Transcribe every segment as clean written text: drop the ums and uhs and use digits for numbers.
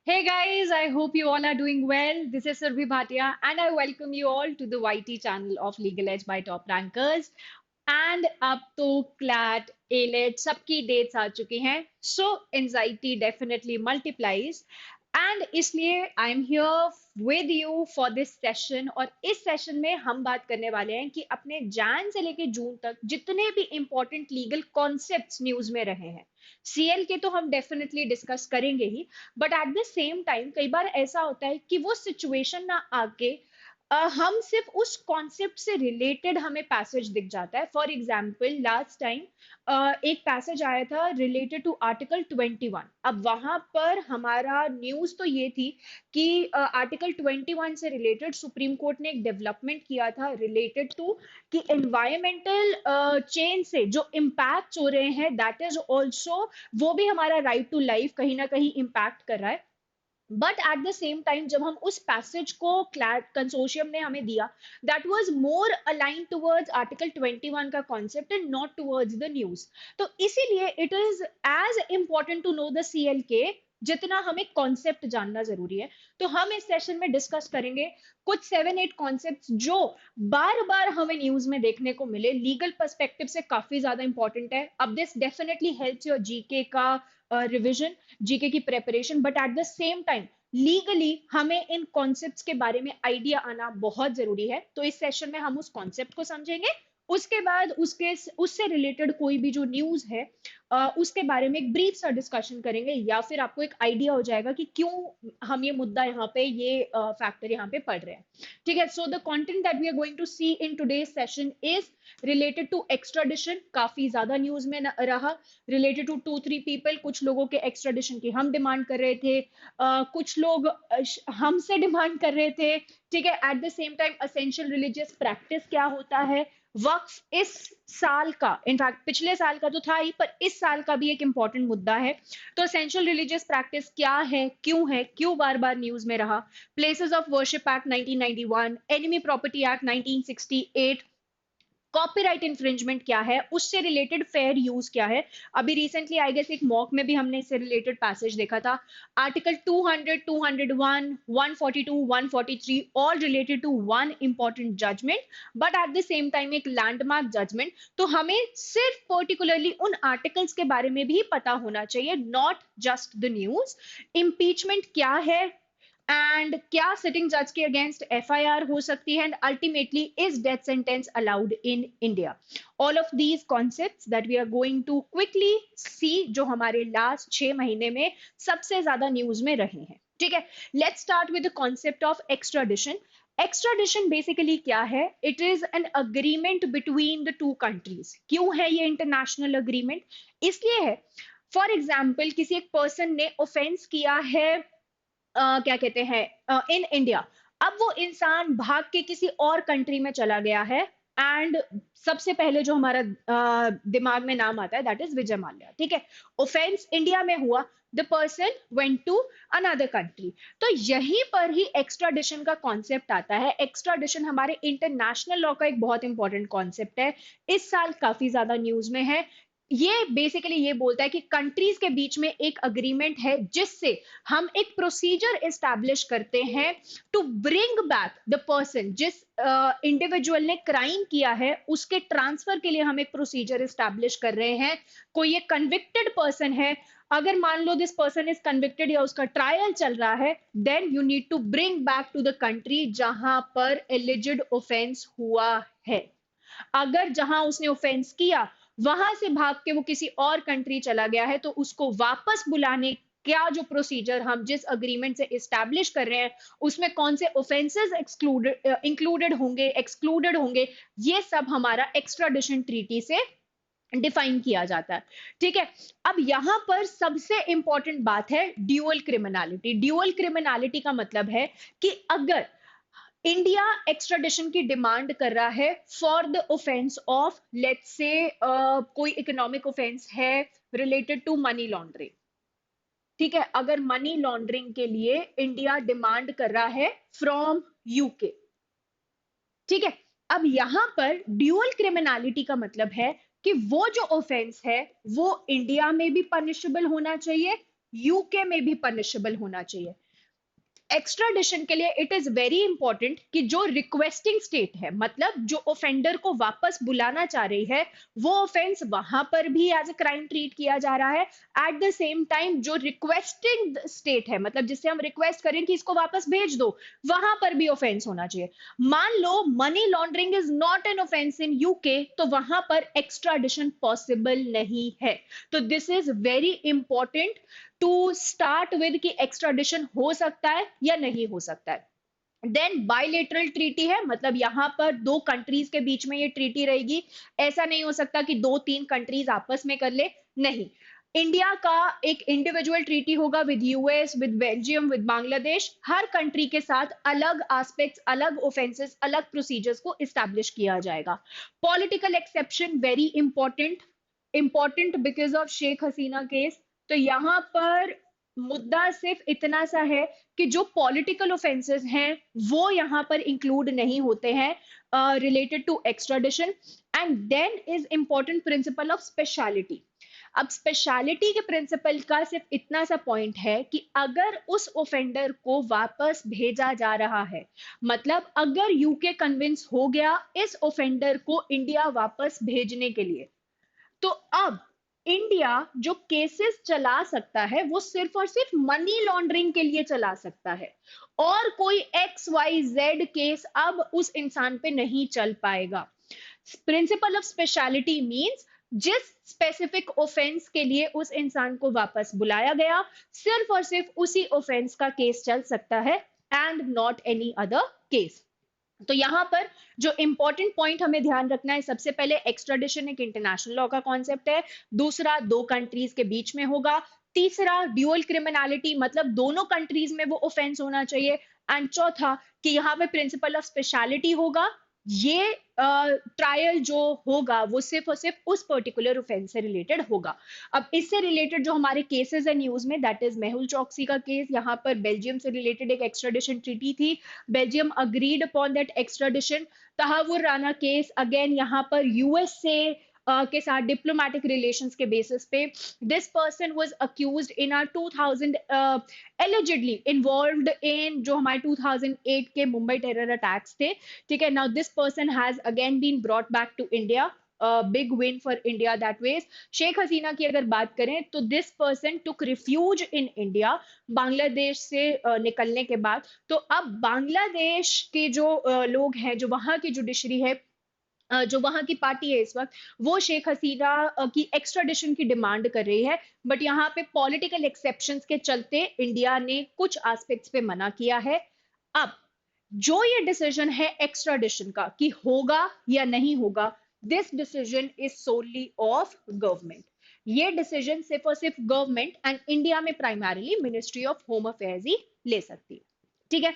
Hey guys, I hope you all are doing well. This is Surbhi Bhatia, and I welcome you all to the YT channel of Legal Edge by Top Rankers. And अब तो CLAT AILET सबकी dates आ चुकी हैं, सो anxiety definitely multiplies and इसलिए I am here with you for this session. और इस session में हम बात करने वाले हैं कि अपने जैन से लेके जून तक जितने भी इंपॉर्टेंट लीगल कॉन्सेप्ट्स न्यूज में रहे हैं, सीएल के तो हम डेफिनेटली डिस्कस करेंगे ही, but at the same time कई बार ऐसा होता है कि वो सिचुएशन ना आके हम सिर्फ उस कॉन्सेप्ट से रिलेटेड हमें पैसेज दिख जाता है। फॉर एग्जाम्पल लास्ट टाइम एक पैसेज आया था रिलेटेड टू आर्टिकल 21। अब वहां पर हमारा न्यूज तो ये थी कि आर्टिकल 21 से रिलेटेड सुप्रीम कोर्ट ने एक डेवलपमेंट किया था रिलेटेड टू कि एनवायरमेंटल चेंज से जो इम्पैक्ट हो रहे हैं दैट इज ऑल्सो, वो भी हमारा राइट टू लाइफ कहीं ना कहीं इम्पैक्ट कर रहा है। But at the same time जब हम उस पैसेज को कंसोर्शियम ने हमें दिया, that was more align towards article 21 का concept and not towards the news. तो इसीलिए it is as important to know the CL के जितना हमें कॉन्सेप्ट जानना जरूरी है। तो हम इस सेशन में डिस्कस करेंगे कुछ 7-8 कॉन्सेप्ट्स जो बार बार हमें न्यूज में देखने को मिले, लीगल पर्सपेक्टिव से काफी ज्यादा इंपॉर्टेंट है। अब this definitely helps your GK का रिविजन, जीके की preparation, but at the same time legally हमें इन कॉन्सेप्ट्स के बारे में आइडिया आना बहुत जरूरी है। तो इस सेशन में हम उस कॉन्सेप्ट को समझेंगे, उसके बाद उसके उससे रिलेटेड कोई भी जो न्यूज है उसके बारे में एक ब्रीफ सा डिस्कशन करेंगे, या फिर आपको एक आइडिया हो जाएगा कि क्यों हम ये मुद्दा यहाँ पे ये फैक्टर यहाँ पे पढ़ रहे हैं। ठीक है, so the content that we are going to see in today's session is related to extradition. काफी ज्यादा न्यूज में रहा रिलेटेड टू 2-3 पीपल। कुछ लोगों के एक्स्ट्राडिशन की हम डिमांड कर रहे थे, कुछ लोग हमसे डिमांड कर रहे थे। ठीक है, eight the same time essential religious practice क्या होता है, वक्फ इस साल का, इनफैक्ट पिछले साल का तो था ही, पर इस साल का भी एक इंपॉर्टेंट मुद्दा है। तो असेंशियल रिलीजियस प्रैक्टिस क्या है, क्यों बार बार न्यूज में रहा, places of worship act 1991, enemy property act 1968, copyright infringement क्या है, उससे रिलेटेड फेयर यूज क्या है। अभी रिसेंटली आई गेस एक मॉक में भी हमने इससे रिलेटेड पैसेज देखा था, article 200, 201, 142, 143, all related to one important judgement, but at the same time एक लैंडमार्क जजमेंट। तो हमें सिर्फ पर्टिकुलरली उन आर्टिकल्स के बारे में भी पता होना चाहिए, not just the news. Impeachment क्या है, एंड क्या सिटिंग जज के अगेंस्ट एफआईआर हो सकती है, and ultimately is death sentence allowed in India. All of these concepts that we are going to quickly see, जो हमारे लास्ट 6 महीने में सबसे ज्यादा न्यूज में रहे हैं। ठीक है, let's start with the concept of extradition. Extradition basically क्या है? It is an agreement between the two countries. क्यों है ये इंटरनेशनल अग्रीमेंट? इसलिए है, फॉर एग्जाम्पल किसी एक पर्सन ने ऑफेंस किया है क्या कहते हैं इन इंडिया। अब वो इंसान भाग के किसी और कंट्री में चला गया है, एंड सबसे पहले जो हमारा दिमाग में नाम आता है दैट इज विजय माल्या। ठीक है, ऑफेंस इंडिया में हुआ, the person went to another country. तो यहीं पर ही एक्स्ट्राडिशन का कॉन्सेप्ट आता है। एक्स्ट्राडिशन हमारे इंटरनेशनल लॉ का एक बहुत इंपॉर्टेंट कॉन्सेप्ट है, इस साल काफी ज्यादा न्यूज में है। ये बेसिकली ये बोलता है कि कंट्रीज के बीच में एक अग्रीमेंट है जिससे हम एक प्रोसीजर एस्टैब्लिश करते हैं to bring back the person. जिस इंडिविजुअल ने क्राइम किया है उसके ट्रांसफर के लिए हम एक प्रोसीजर एस्टैब्लिश कर रहे हैं। कोई एक कन्विक्टेड पर्सन है, अगर मान लो दिस पर्सन इज कन्विक्टेड या उसका ट्रायल चल रहा है, then you need to bring back to the country जहां पर एलिजिड ऑफेंस हुआ है। अगर जहां उसने ऑफेंस किया वहां से भाग के वो किसी और कंट्री चला गया है, तो उसको वापस बुलाने क्या जो प्रोसीजर हम जिस अग्रीमेंट से इस्टेब्लिश कर रहे हैं उसमें कौन से ऑफेंसेस एक्सक्लूडेड इंक्लूडेड होंगे, एक्सक्लूडेड होंगे, ये सब हमारा एक्स्ट्राडिशन ट्रीटी से डिफाइन किया जाता है। ठीक है, अब यहां पर सबसे इंपॉर्टेंट बात है ड्यूअल क्रिमिनलिटी। ड्यूअल क्रिमिनलिटी का मतलब है कि अगर इंडिया एक्स्ट्राडिशन की डिमांड कर रहा है for the offence of let's say कोई इकोनॉमिक ऑफेंस है रिलेटेड टू मनी लॉन्ड्रिंग। ठीक है, अगर मनी लॉन्ड्रिंग के लिए इंडिया डिमांड कर रहा है फ्रॉम यूके। ठीक है, अब यहां पर ड्यूअल क्रिमिनलिटी का मतलब है कि वो जो ऑफेंस है वो इंडिया में भी पनिशेबल होना चाहिए यूके में भी पनिशेबल होना चाहिए। एक्स्ट्राडिशन के लिए इट इज वेरी इंपॉर्टेंट कि जो रिक्वेस्टिंग स्टेट है, मतलब जो ऑफेंडर को वापस बुलाना चाह रही है, वो ऑफेंस वहां पर भी एज ए क्राइम ट्रीट किया जा रहा है। एट द सेम टाइम जो रिक्वेस्टिंग स्टेट है, मतलब जिससे हम रिक्वेस्ट करें कि इसको वापस भेज दो, वहां पर भी ऑफेंस होना चाहिए। मान लो money laundering is not an offence in UK, तो वहां पर एक्स्ट्राडिशन पॉसिबल नहीं है। तो this is very important to start with कि एक्स्ट्राडिशन हो सकता है या नहीं हो सकता है। देन बायलेटरल ट्रीटी है, मतलब यहां पर दो कंट्रीज के बीच में ये ट्रीटी रहेगी। ऐसा नहीं हो सकता कि दो तीन कंट्रीज आपस में कर ले, नहीं। इंडिया का एक इंडिविजुअल ट्रीटी होगा with US, with Belgium, with Bangladesh. Her country के साथ अलग एस्पेक्ट्स, अलग ऑफेंसेस, अलग प्रोसीजर्स को इस्टेब्लिश किया जाएगा। Political exception very important, important because of Sheikh Hasina case. तो यहां पर मुद्दा सिर्फ इतना सा है कि जो पॉलिटिकल ऑफेंसेस हैं वो यहां पर इंक्लूड नहीं होते हैं related to extradition. And then is important principle of speciality. अब स्पेशलिटी के प्रिंसिपल का सिर्फ इतना सा पॉइंट है कि अगर उस ऑफेंडर को वापस भेजा जा रहा है, मतलब अगर यूके कन्विंस हो गया इस ऑफेंडर को इंडिया वापस भेजने के लिए, तो अब इंडिया जो केसेस चला सकता है वो सिर्फ और सिर्फ मनी लॉन्ड्रिंग के लिए चला सकता है, और कोई एक्स वाई जेड केस अब उस इंसान पे नहीं चल पाएगा। प्रिंसिपल ऑफ स्पेशलिटी मींस जिस स्पेसिफिक ऑफेंस के लिए उस इंसान को वापस बुलाया गया, सिर्फ और सिर्फ उसी ऑफेंस का केस चल सकता है, and not any other case. तो यहां पर जो इंपॉर्टेंट पॉइंट हमें ध्यान रखना है, सबसे पहले एक्स्ट्राडिशन एक इंटरनेशनल लॉ का कॉन्सेप्ट है। दूसरा, दो कंट्रीज के बीच में होगा। तीसरा, ड्यूअल क्रिमिनलिटी, मतलब दोनों कंट्रीज में वो ऑफेंस होना चाहिए। एंड चौथा, कि यहाँ पे प्रिंसिपल ऑफ स्पेशलिटी होगा। ये ट्रायल जो होगा वो सिर्फ और सिर्फ उस पर्टिकुलर ऑफेंस से रिलेटेड होगा। अब इससे रिलेटेड जो हमारे केसेस है न्यूज में, दैट इज मेहुल चौकसी का केस। यहाँ पर बेल्जियम से रिलेटेड एक एक्स्ट्राडिशन ट्रीटी थी, Belgium agreed upon that extradition. Tahawwur Rana case, again यहाँ पर यूएस से के साथ डिप्लोमेटिक रिलेशंस के बेसिस पे this person was accused in are 2000 allegedly involved in जो हमारे 2008 के मुंबई टेरर अटैक्स थे। ठीक है, now this person has again been brought back to India. Big win for India that ways. Sheikh Hasina की अगर बात करें तो this person took refuge in India Bangladesh से निकलने के बाद। तो अब बांग्लादेश के जो लोग हैं, जो वहां की जुडिशरी है, जो वहां की पार्टी है इस वक्त, वो शेख हसीना की एक्स्ट्राडिशन की डिमांड कर रही है। बट यहाँ पे पॉलिटिकल एक्सेप्शंस के चलते इंडिया ने कुछ एस्पेक्ट्स पे मना किया है। अब जो ये डिसीजन है एक्स्ट्राडिशन का कि होगा या नहीं होगा, this decision is solely of government. ये डिसीजन सिर्फ और सिर्फ गवर्नमेंट एंड इंडिया में primarily ministry of home affairs ही ले सकती है। ठीक है,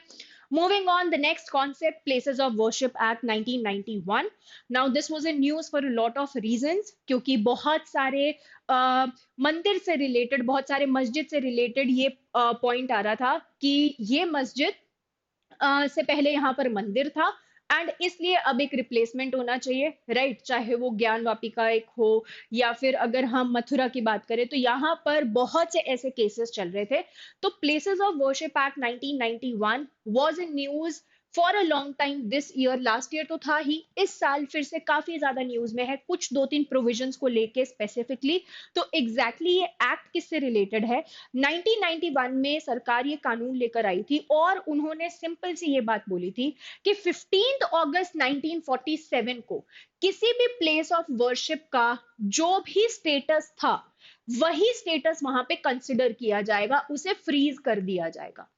moving on, the next concept, places of worship act 1991. now this was in news for a lot of reasons, क्योंकि बहुत सारे मंदिर से रिलेटेड, बहुत सारे मस्जिद से रिलेटेड ये पॉइंट आ रहा था कि ये मस्जिद से पहले यहाँ पर मंदिर था, एंड इसलिए अब एक रिप्लेसमेंट होना चाहिए, राइट। चाहे वो ज्ञान वापिका एक हो, या फिर अगर हम मथुरा की बात करें, तो यहाँ पर बहुत से ऐसे केसेस चल रहे थे। तो places of worship act 1991 was in news for a long time this year. Last year तो था ही, इस साल फिर से काफी ज्यादा न्यूज में है, कुछ दो तीन प्रोविजंस को लेके स्पेसिफिकली। तो एग्जैक्टली ये एक्ट किससे रिलेटेड है? 1991 में सरकार ये कानून लेकर आई थी, और उन्होंने सिंपल सी ये बात बोली थी कि 15 अगस्त 1947 को किसी भी प्लेस ऑफ वर्शिप का जो भी स्टेटस था, वही स्टेटस वहां पे कंसिडर किया जाएगा, उसे फ्रीज कर दिया जाएगा।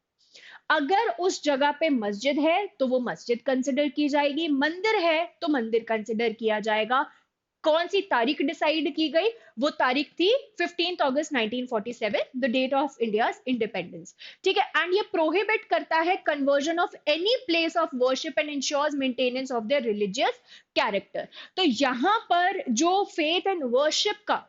अगर उस जगह पे मस्जिद है तो वो मस्जिद कंसिडर की जाएगी, मंदिर है तो मंदिर कंसिडर किया जाएगा। कौन सी तारीख डिसाइड की गई? वो तारीख थी 15 अगस्त 1947, the date of India's independence. ठीक है, एंड ये प्रोहिबिट करता है conversion of any place of worship and ensures maintenance of their religious character. तो यहां पर जो फेथ एंड वर्शिप का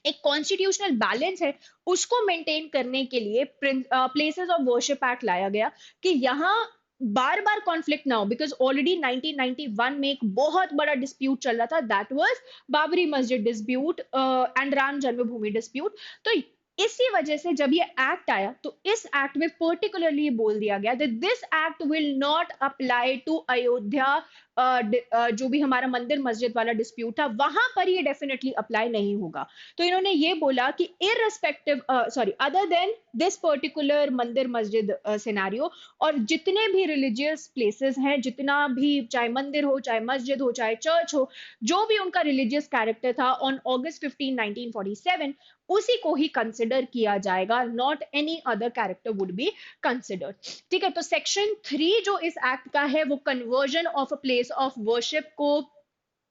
एक कॉन्स्टिट्यूशनल बैलेंस है, उसको मेंटेन करने के लिए प्लेसेस ऑफ वर्शिप एक्ट लाया गया, कि यहाँ बार बार कॉन्फ्लिक्ट ना हो। बिकॉज ऑलरेडी 1991 में एक बहुत बड़ा डिस्प्यूट चल रहा था, दैट वाज बाबरी मस्जिद dispute and Ram Janmabhoomi dispute. तो इसी वजह से जब ये एक्ट आया तो इस एक्ट में पर्टिकुलरली बोल दिया गया that this act will not apply to Ayodhya. जो भी हमारा मंदिर मस्जिद वाला डिस्प्यूट था वहां पर ये डेफिनेटली अप्लाई नहीं होगा। तो इन्होंने ये बोला कि irrespective sorry other than this particular मंदिर मस्जिद सिनेरियो, और जितने भी रिलीजियस प्लेसेस हैं, जितना भी चाहे मंदिर हो, चाहे मस्जिद हो, चाहे चर्च हो, जो भी उनका रिलीजियस कैरेक्टर था ऑन August 15, 1947, उसी को ही कंसिडर किया जाएगा, not any other character would be considered. ठीक है, तो सेक्शन 3 जो इस एक्ट का है वो conversion of a place of worship को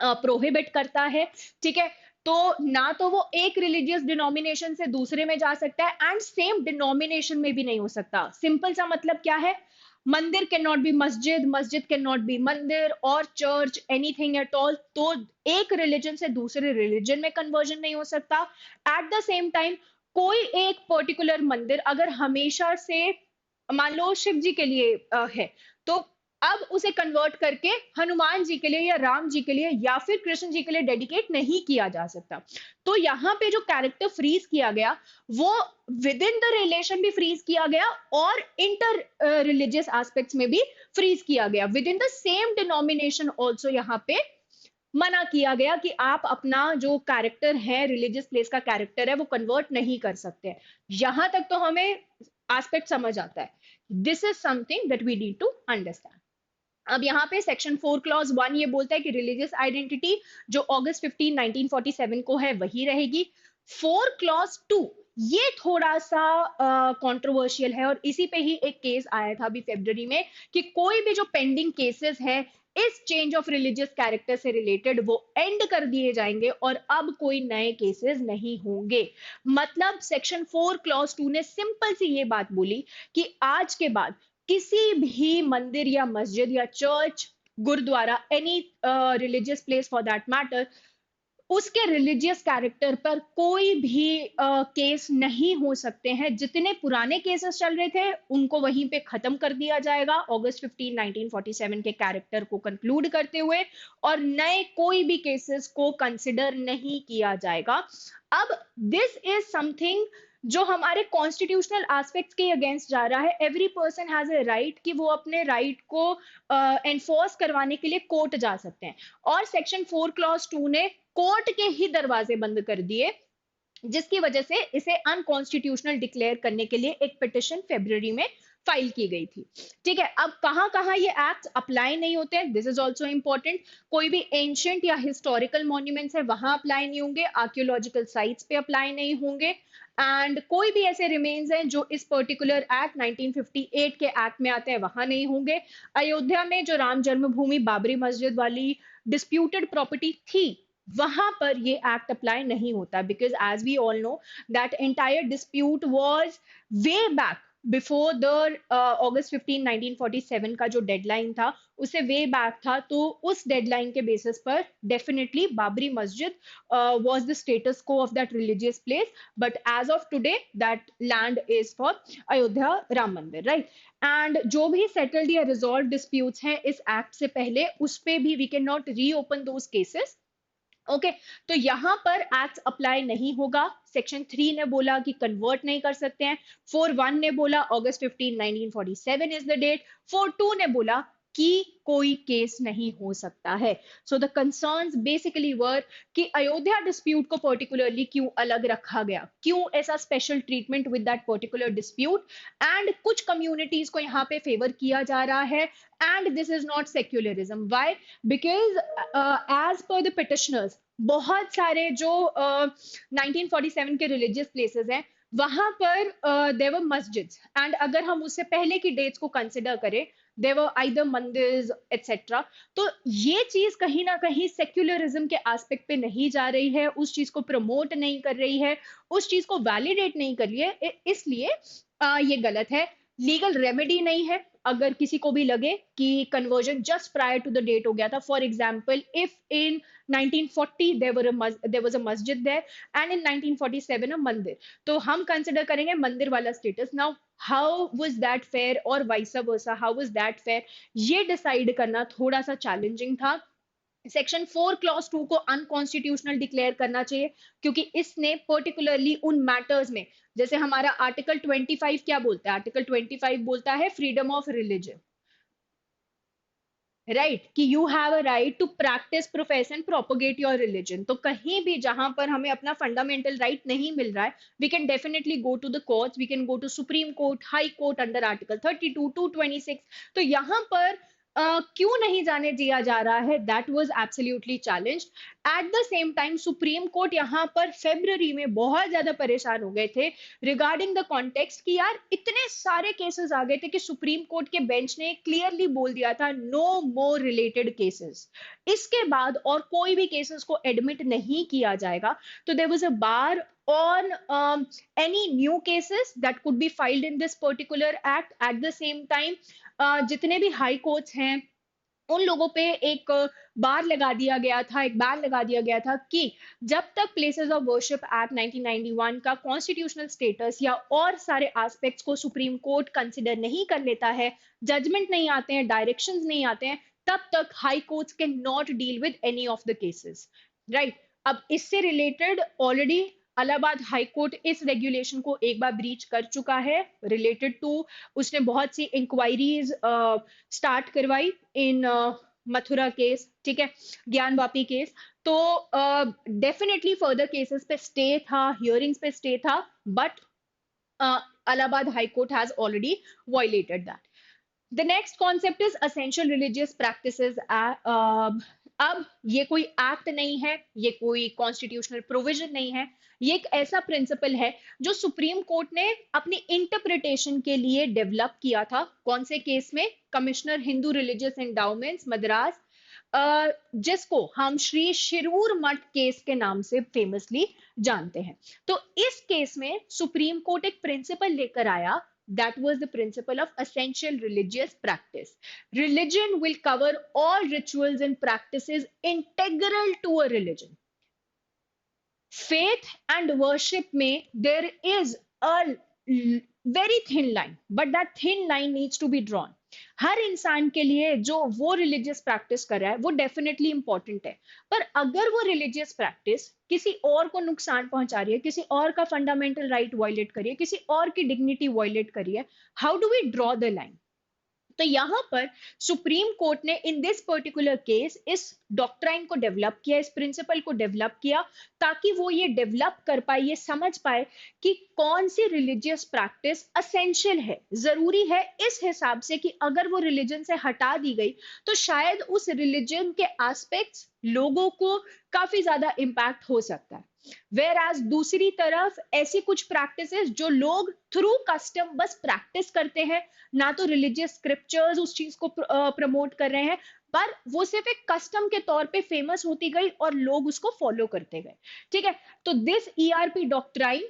प्रोहिबिट करता है। ठीक है, तो ना तो वो एक रिलीजियस डिनोमिनेशन से दूसरे में जा सकता है एंड सेम डिनोमिनेशन में भी नहीं हो सकता। सिंपल सा मतलब क्या है, मंदिर कैन नॉट बी मस्जिद, मस्जिद कैन नॉट बी मंदिर और चर्च एनीथिंग एट ऑल। तो एक रिलीजन से दूसरे रिलीजन में कन्वर्जन नहीं हो सकता। एट द सेम टाइम कोई एक पर्टिकुलर मंदिर अगर हमेशा से मान लो शिव जी के लिए है, तो अब उसे कन्वर्ट करके हनुमान जी के लिए या राम जी के लिए या फिर कृष्ण जी के लिए डेडिकेट नहीं किया जा सकता। तो यहाँ पे जो कैरेक्टर फ्रीज किया गया वो विद इन द रिलेशन भी फ्रीज किया गया और इंटर रिलीजियस एस्पेक्ट्स में भी फ्रीज किया गया। With in the same denomination also यहाँ पे मना किया गया कि आप अपना जो कैरेक्टर है, रिलीजियस प्लेस का कैरेक्टर है, वो कन्वर्ट नहीं कर सकते। यहां तक तो हमें एस्पेक्ट समझ आता है। This is something that we need to understand. अब यहाँ पे सेक्शन 4 क्लॉज 1 ये बोलता है कि रिलीजियस आइडेंटिटी जो August 15, 1947 को है वही रहेगी। 4 क्लॉज 2 ये थोड़ा सा कंट्रोवर्शियल है और इसी पे ही एक केस आया था अभी फरवरी में कि कोई भी जो पेंडिंग केसेस है इस चेंज ऑफ रिलीजियस कैरेक्टर से रिलेटेड वो एंड कर दिए जाएंगे और अब कोई नए केसेस नहीं होंगे। मतलब सेक्शन 4 क्लॉज 2 ने सिंपल सी ये बात बोली कि आज के बाद किसी भी मंदिर या मस्जिद या church, gurdwara, any religious place for that matter, उसके रिलीजियस कैरेक्टर पर कोई भी केस नहीं हो सकते हैं। जितने पुराने केसेस चल रहे थे उनको वहीं पे खत्म कर दिया जाएगा August 15, 1947 के कैरेक्टर को कंक्लूड करते हुए, और नए कोई भी केसेस को कंसिडर नहीं किया जाएगा। अब दिस इज समथिंग जो हमारे कॉन्स्टिट्यूशनल एस्पेक्ट्स के अगेंस्ट जा रहा है। Every person has a right कि वो अपने राइट को एनफोर्स करवाने के लिए कोर्ट जा सकते हैं, और सेक्शन 4 क्लॉज 2 ने कोर्ट के ही दरवाजे बंद कर दिए, जिसकी वजह से इसे अनकॉन्स्टिट्यूशनल डिक्लेयर करने के लिए एक पिटिशन फरवरी में फाइल की गई थी। ठीक है, अब कहां कहां ये एक्ट अप्लाई नहीं होते हैं, दिस इज ऑल्सो इंपॉर्टेंट। कोई भी एंशियंट या हिस्टोरिकल मॉन्यूमेंट्स है वहां अप्लाई नहीं होंगे, आर्कियोलॉजिकल साइट्स पे अप्लाई नहीं होंगे, एंड कोई भी ऐसे रिमेन्स हैं जो इस पर्टिकुलर एक्ट 1958 के एक्ट में आते हैं वहां नहीं होंगे। अयोध्या में जो राम जन्मभूमि बाबरी मस्जिद वाली डिस्प्यूटेड प्रॉपर्टी थी वहां पर ये एक्ट अप्लाई नहीं होता, because as we all know that entire dispute was way back before the August 15, 1947 का जो डेडलाइन था उसे वे बैक था। तो उस डेडलाइन के बेसिस पर definitely Babri Masjid was the status quo of that religious place, but as of today that land is for Ayodhya Ram Mandir, right. And जो भी सेटल्ड या रिजॉल्व डिस्प्यूट्स हैं इस एक्ट से पहले उस पे भी we can not reopen those cases. Okay, तो यहां पर एक्ट अप्लाई नहीं होगा। सेक्शन 3 ने बोला कि कन्वर्ट नहीं कर सकते हैं। 4.1 ने बोला August 15, 1947 इज द डेट। 4.2 ने बोला कि कोई केस नहीं हो सकता है। सो द कंसर्न्स बेसिकली वर कि अयोध्या डिस्प्यूट को पर्टिकुलरली क्यों अलग रखा गया, क्यों ऐसा special treatment with that particular dispute, and कुछ कम्युनिटीज को यहाँ पे फेवर किया जा रहा है, and this is not secularism. Why? Because as per the petitioners बहुत सारे जो 1947 के रिलीजियस प्लेसेस हैं वहां पर देवर मस्जिद, एंड अगर हम उससे पहले की डेट्स को कंसिडर करें देवर आइदर मंदिर एटसेट्रा, तो ये चीज कहीं ना कहीं सेक्युलरिज्म के एस्पेक्ट पे नहीं जा रही है, उस चीज को प्रमोट नहीं कर रही है, उस चीज को वैलिडेट नहीं कर रही है, इसलिए ये गलत है। लीगल रेमेडी नहीं है अगर किसी को भी लगे कि conversion just prior to the date हो गया था। For example if in 1940 there was a masjid there and in 1947 a मंदिर, तो हम कंसिडर करेंगे मंदिर वाला status. Now how was that fair और vice versa, how was that fair, ये डिसाइड करना थोड़ा सा चैलेंजिंग था। सेक्शन 4 क्लॉज 2 को अनकॉन्स्टिट्यूशनल डिक्लेयर करना चाहिए, क्योंकि इसने पर्टिकुलरली उन मैटर्स में, जैसे हमारा आर्टिकल 25 क्या बोलता है, आर्टिकल 25 बोलता है फ्रीडम ऑफ रिलीजन, राइट, कि you have a right to practise, profess and propagate your religion. तो कहीं भी जहां पर हमें अपना फंडामेंटल राइट नहीं मिल रहा है, we can definitely go to the courts, we can go to Supreme Court, High Court under article 32, 226। तो यहाँ पर क्यों नहीं जाने दिया जा रहा है, that was absolutely challenge. Eight the same time supreme court यहाँ पर फेब्रवरी में बहुत ज्यादा परेशान हो गए थे रिगार्डिंग द कॉन्टेक्स्ट, कि यार इतने सारे केसेस आ गए थे कि सुप्रीम कोर्ट के बेंच ने क्लियरली बोल दिया था नो मोर रिलेटेड केसेस, इसके बाद और कोई भी केसेस को एडमिट नहीं किया जाएगा। तो there was a bar on any new cases that could be filed in this particular act। at the same time जितने भी हाई कोर्ट्स हैं उन लोगों पे एक बार लगा दिया गया था, एक बैन लगा दिया गया था कि जब तक प्लेसेस ऑफ वर्शिप एक्ट 1991 का कॉन्स्टिट्यूशनल स्टेटस या और सारे एस्पेक्ट्स को सुप्रीम कोर्ट कंसिडर नहीं कर लेता है, जजमेंट नहीं आते हैं, डायरेक्शंस नहीं आते हैं, तब तक high courts can not deal with any of the cases, right. अब इससे related already Allahabad high court इस रेगुलेशन को एक बार ब्रीच कर चुका है रिलेटेड टू, उसने बहुत सी इंक्वायरीज स्टार्ट करवाई इन मथुरा केस, ठीक है, ज्ञान वापी केस। तो डेफिनेटली फर्दर केसेस पे स्टे था, हियरिंग्स पे स्टे था, but Allahabad high court has already violated that. The next concept is essential religious practices. अब ये कोई एक्ट नहीं है, ये कोई कॉन्स्टिट्यूशनल प्रोविजन नहीं है, ये एक ऐसा प्रिंसिपल है जो सुप्रीम कोर्ट ने अपनी इंटरप्रिटेशन के लिए डेवलप किया था। कौन से केस में? Commissioner Hindu religious endowments Madras, जिसको हम श्री शिरूर मठ केस के नाम से फेमसली जानते हैं। तो इस केस में सुप्रीम कोर्ट एक प्रिंसिपल लेकर आया, that was the principle of essential religious practice। Religion will cover all rituals and practices integral to a religion। Faith and worship में there is a very thin line, but that thin line needs to be drawn। हर इंसान के लिए जो वो religious practice कर रहा है वो डेफिनेटली इंपॉर्टेंट है, पर अगर वो रिलीजियस प्रैक्टिस किसी और को नुकसान पहुंचा रही है, किसी और का फंडामेंटल राइट वायलेट करिए, किसी और की डिग्निटी वायलेट करिए, how do we draw the line? तो यहां पर सुप्रीम कोर्ट ने इन दिस पर्टिकुलर केस इस डॉक्ट्राइन को डेवलप किया, इस प्रिंसिपल को डेवलप किया, ताकि वो ये डेवलप कर पाए, ये समझ पाए कि कौन सी रिलीजियस प्रैक्टिस असेंशियल है, जरूरी है, इस हिसाब से कि अगर वो रिलीजन से हटा दी गई तो शायद उस रिलीजन के एस्पेक्ट्स लोगों को काफी ज्यादा इंपैक्ट हो सकता है। वेयर एज दूसरी तरफ ऐसी कुछ प्रैक्टिसेस जो लोग थ्रू कस्टम बस प्रैक्टिस करते हैं, ना तो रिलीजियस स्क्रिप्चर्स उस चीज को प्रमोट कर रहे हैं, पर वो सिर्फ एक कस्टम के तौर पे फेमस होती गई और लोग उसको फॉलो करते गए, ठीक है। तो this ERP doctrine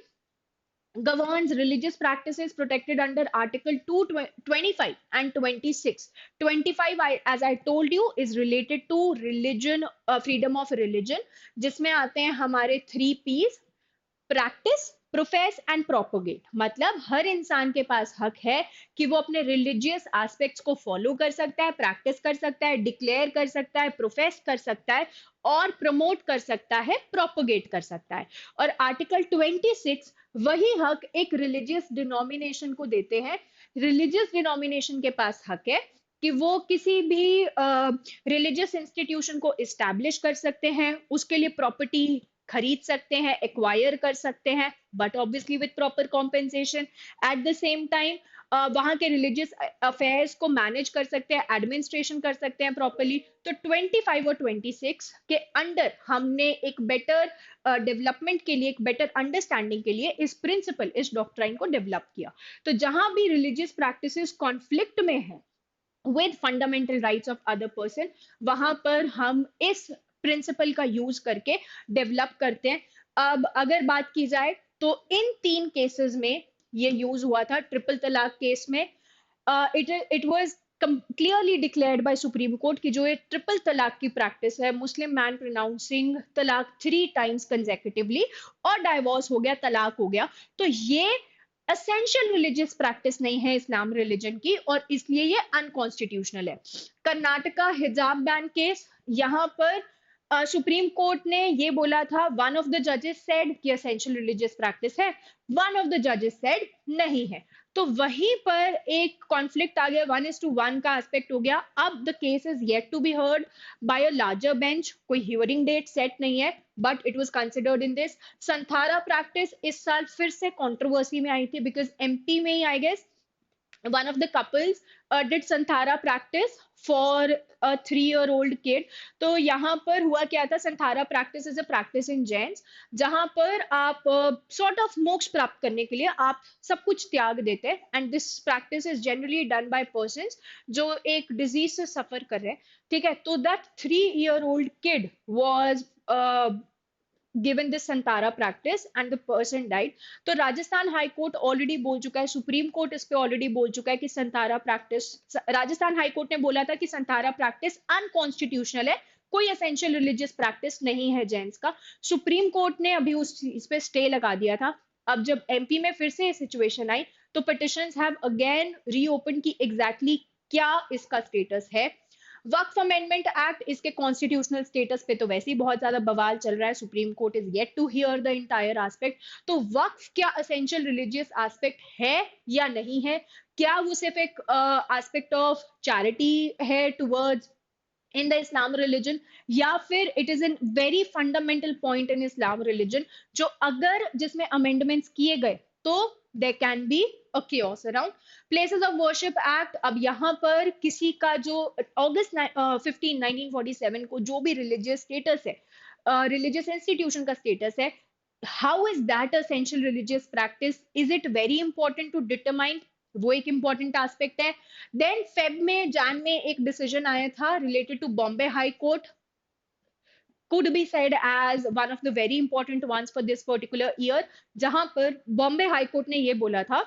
governs religious practices protected under article 225 and 26। 25 as I told you is related to religion, freedom of religion, जिसमें आते हैं हमारे 3 P's: practice, profess and propagate. मतलब हर इंसान के पास हक है कि वो अपने रिलीजियस एस्पेक्ट्स को फॉलो कर सकता है, प्रैक्टिस कर सकता है, डिक्लेयर कर सकता है, प्रोफेस कर सकता है और प्रमोट कर सकता है, प्रोपोगेट कर सकता है। और आर्टिकल 26 वही हक एक रिलीजियस डिनोमिनेशन को देते हैं। रिलीजियस डिनोमिनेशन के पास हक है कि वो किसी भी रिलीजियस इंस्टीट्यूशन को इस्टेब्लिश कर सकते हैं, उसके लिए प्रॉपर्टी खरीद सकते हैं, एक्वायर कर सकते हैं, but obviously with proper compensation. Eight the same time वहां के रिलीजियस अफेयर्स को मैनेज कर सकते हैं, एडमिनिस्ट्रेशन कर सकते हैं प्रॉपरली। तो 25 और 26 के अंडर हमने एक बेटर डेवलपमेंट के लिए, एक बेटर अंडरस्टैंडिंग के लिए इस प्रिंसिपल, इस डॉक्ट्राइन को डेवलप किया। तो जहां भी रिलीजियस प्रैक्टिसेस कॉन्फ्लिक्ट में है with fundamental rights of other person, वहां पर हम इस प्रिंसिपल का यूज करके डेवलप करते हैं। अब अगर बात की जाए तो इन 3 केसेस में ये यूज हुआ था। ट्रिपल तलाक केस में it was clearly declared by supreme court कि जो ये ट्रिपल तलाक की प्रैक्टिस है, मुस्लिम मैन प्रोनाउंसिंग तलाक 3 टाइम्स कंसेक्यूटिवली और डाइवोर्स हो गया, तलाक हो गया, तो ये एसेंशियल रिलीजियस प्रैक्टिस नहीं है इस्लाम रिलीजन की और इसलिए ये अनकॉन्स्टिट्यूशनल है। कर्नाटका हिजाब बैन केस यहाँ पर सुप्रीम कोर्ट ने ये बोला था, वन ऑफ द जजेस सेड कि एसेंशियल रिलीजियस प्रैक्टिस है, वन ऑफ द जजेस सेड नहीं है। तो वहीं पर एक कॉन्फ्लिक्ट आ गया, 1:1 का एस्पेक्ट हो गया। अब the case is yet to be heard by a larger bench, कोई हियरिंग डेट सेट नहीं है, but it was considered in this. Santhara practice इस साल फिर से कंट्रोवर्सी में आई थी, बिकॉज एमपी में ही I guess one of the couples did Santhara practice for a 3-year-old kid। तो यहाँ पर हुआ क्या था, संथारा practice is a practice in Jains, जहाँ पर आप sort of मोक्ष प्राप्त करने के लिए आप सब कुछ त्याग देते हैं, and this practice is generally done by persons जो एक disease से suffer कर रहे हैं, ठीक है। तो that 3-year-old kid was given this Santara practice and the person died। तो राजस्थान हाई कोर्ट ऑलरेडी बोल चुका है, सुप्रीम कोर्ट इस पे ऑलरेडी बोल चुका है कि संतारा प्रैक्टिस, राजस्थान हाई कोर्ट ने बोला था कि संतारा प्रैक्टिस अनकॉन्स्टिट्यूशनल है, कोई एसेंशियल रिलीजियस प्रैक्टिस नहीं है जेंट्स का। सुप्रीम कोर्ट ने अभी उस इस पे स्टे लगा दिया था। अब जब एमपी में फिर से सिचुएशन आई तो पिटिशंस हैव अगेन रीओपन की एग्जैक्टली क्या इसका स्टेटस है। वक्फ अमेंडमेंट एक्ट, इसके कॉन्स्टिट्यूशनल स्टेटस पे तो वैसे ही बहुत ज्यादा बवाल चल रहा है, Supreme Court is yet to hear the entire aspect. तो वक्फ क्या असेंशियल रिलीजियस एस्पेक्ट है या नहीं है, क्या वो सिर्फ एक एस्पेक्ट ऑफ चैरिटी है towards in the Islam religion, या फिर it is a very fundamental point in Islam religion जो अगर जिसमें amendments किए गए तो there can be a chaos around। places of worship act, अब यहाँ पर किसी का जो अगस्त 15 1947 को जो भी religious status है, religious institution का status है, how is that essential religious practice, is it very important to determine, वो एक इंपॉर्टेंट एस्पेक्ट है। देन फेब में जान में एक डिसीजन आया था related to Bombay High Court, could be said as one of the very important ones for this particular year, जहां पर बॉम्बे हाई कोर्ट ने ये बोला था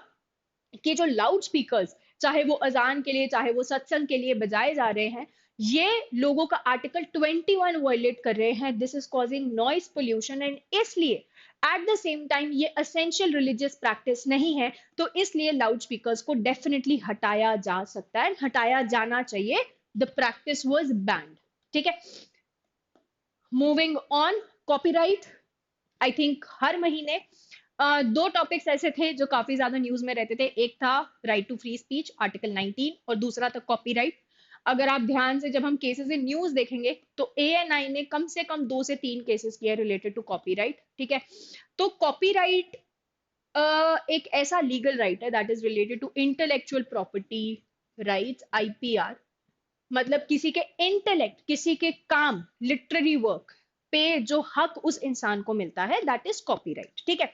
कि जो लाउड स्पीकर्स चाहे वो अजान के लिए चाहे वो सत्संग के लिए बजाए जा रहे हैं, ये लोगों का आर्टिकल 21 वायलेट कर रहे हैं, this is causing noise pollution, and इसलिए एट द सेम टाइम ये असेंशियल रिलीजियस प्रैक्टिस नहीं है, तो इसलिए लाउड स्पीकर्स को डेफिनेटली हटाया जा सकता है, हटाया जाना चाहिए, द प्रैक्टिस वाज बैंड, ठीक है। Moving on, copyright, I think हर महीने दो टॉपिक्स ऐसे थे जो काफी ज्यादा न्यूज में रहते थे, एक था right to free speech article 19 और दूसरा था कॉपीराइट। अगर आप ध्यान से जब हम केसेस इन न्यूज देखेंगे तो एएनआई ने कम से कम 2 से 3 केसेस किए रिलेटेड टू कॉपीराइट, ठीक है। तो कॉपीराइट एक ऐसा लीगल राइट है that is related to intellectual property rights, IPR, मतलब किसी के इंटेलेक्ट, किसी के काम, लिटरेरी वर्क पे जो हक उस इंसान को मिलता है, दैट इज कॉपीराइट, ठीक है।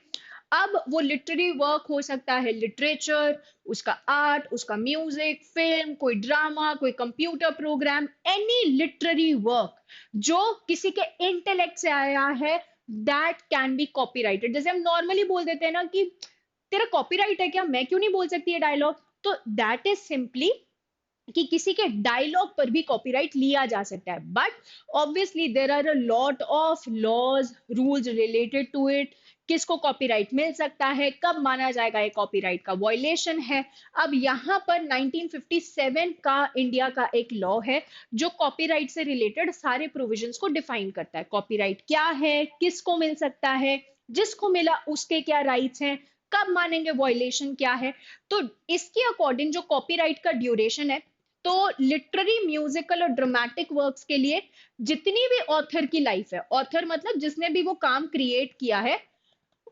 अब वो लिटरेरी वर्क हो सकता है लिटरेचर, उसका आर्ट, उसका म्यूजिक, फिल्म, कोई ड्रामा, कोई computer program, any literary work जो किसी के इंटेलेक्ट से आया है, दैट कैन बी कॉपीराइटेड। जैसे हम नॉर्मली बोल देते हैं ना कि तेरा कॉपीराइट है क्या, मैं क्यों नहीं बोल सकती है डायलॉग, तो दैट इज सिंपली कि किसी के डायलॉग पर भी कॉपीराइट लिया जा सकता है, but obviously there are a lot of laws rules related to it, किसको कॉपीराइट मिल सकता है, कब माना जाएगा ये कॉपीराइट का वायलेशन है। अब यहाँ पर 1957 का इंडिया का एक लॉ है जो कॉपीराइट से रिलेटेड सारे प्रोविजंस को डिफाइन करता है, कॉपीराइट क्या है, किसको मिल सकता है, जिसको मिला उसके क्या राइट्स हैं, कब मानेंगे वायलेशन क्या है। तो इसके अकॉर्डिंग जो कॉपीराइट का ड्यूरेशन है, तो लिटरेरी, म्यूजिकल और ड्रामेटिक वर्क्स के लिए जितनी भी ऑथर की लाइफ है, ऑथर मतलब जिसने भी वो काम क्रिएट किया है,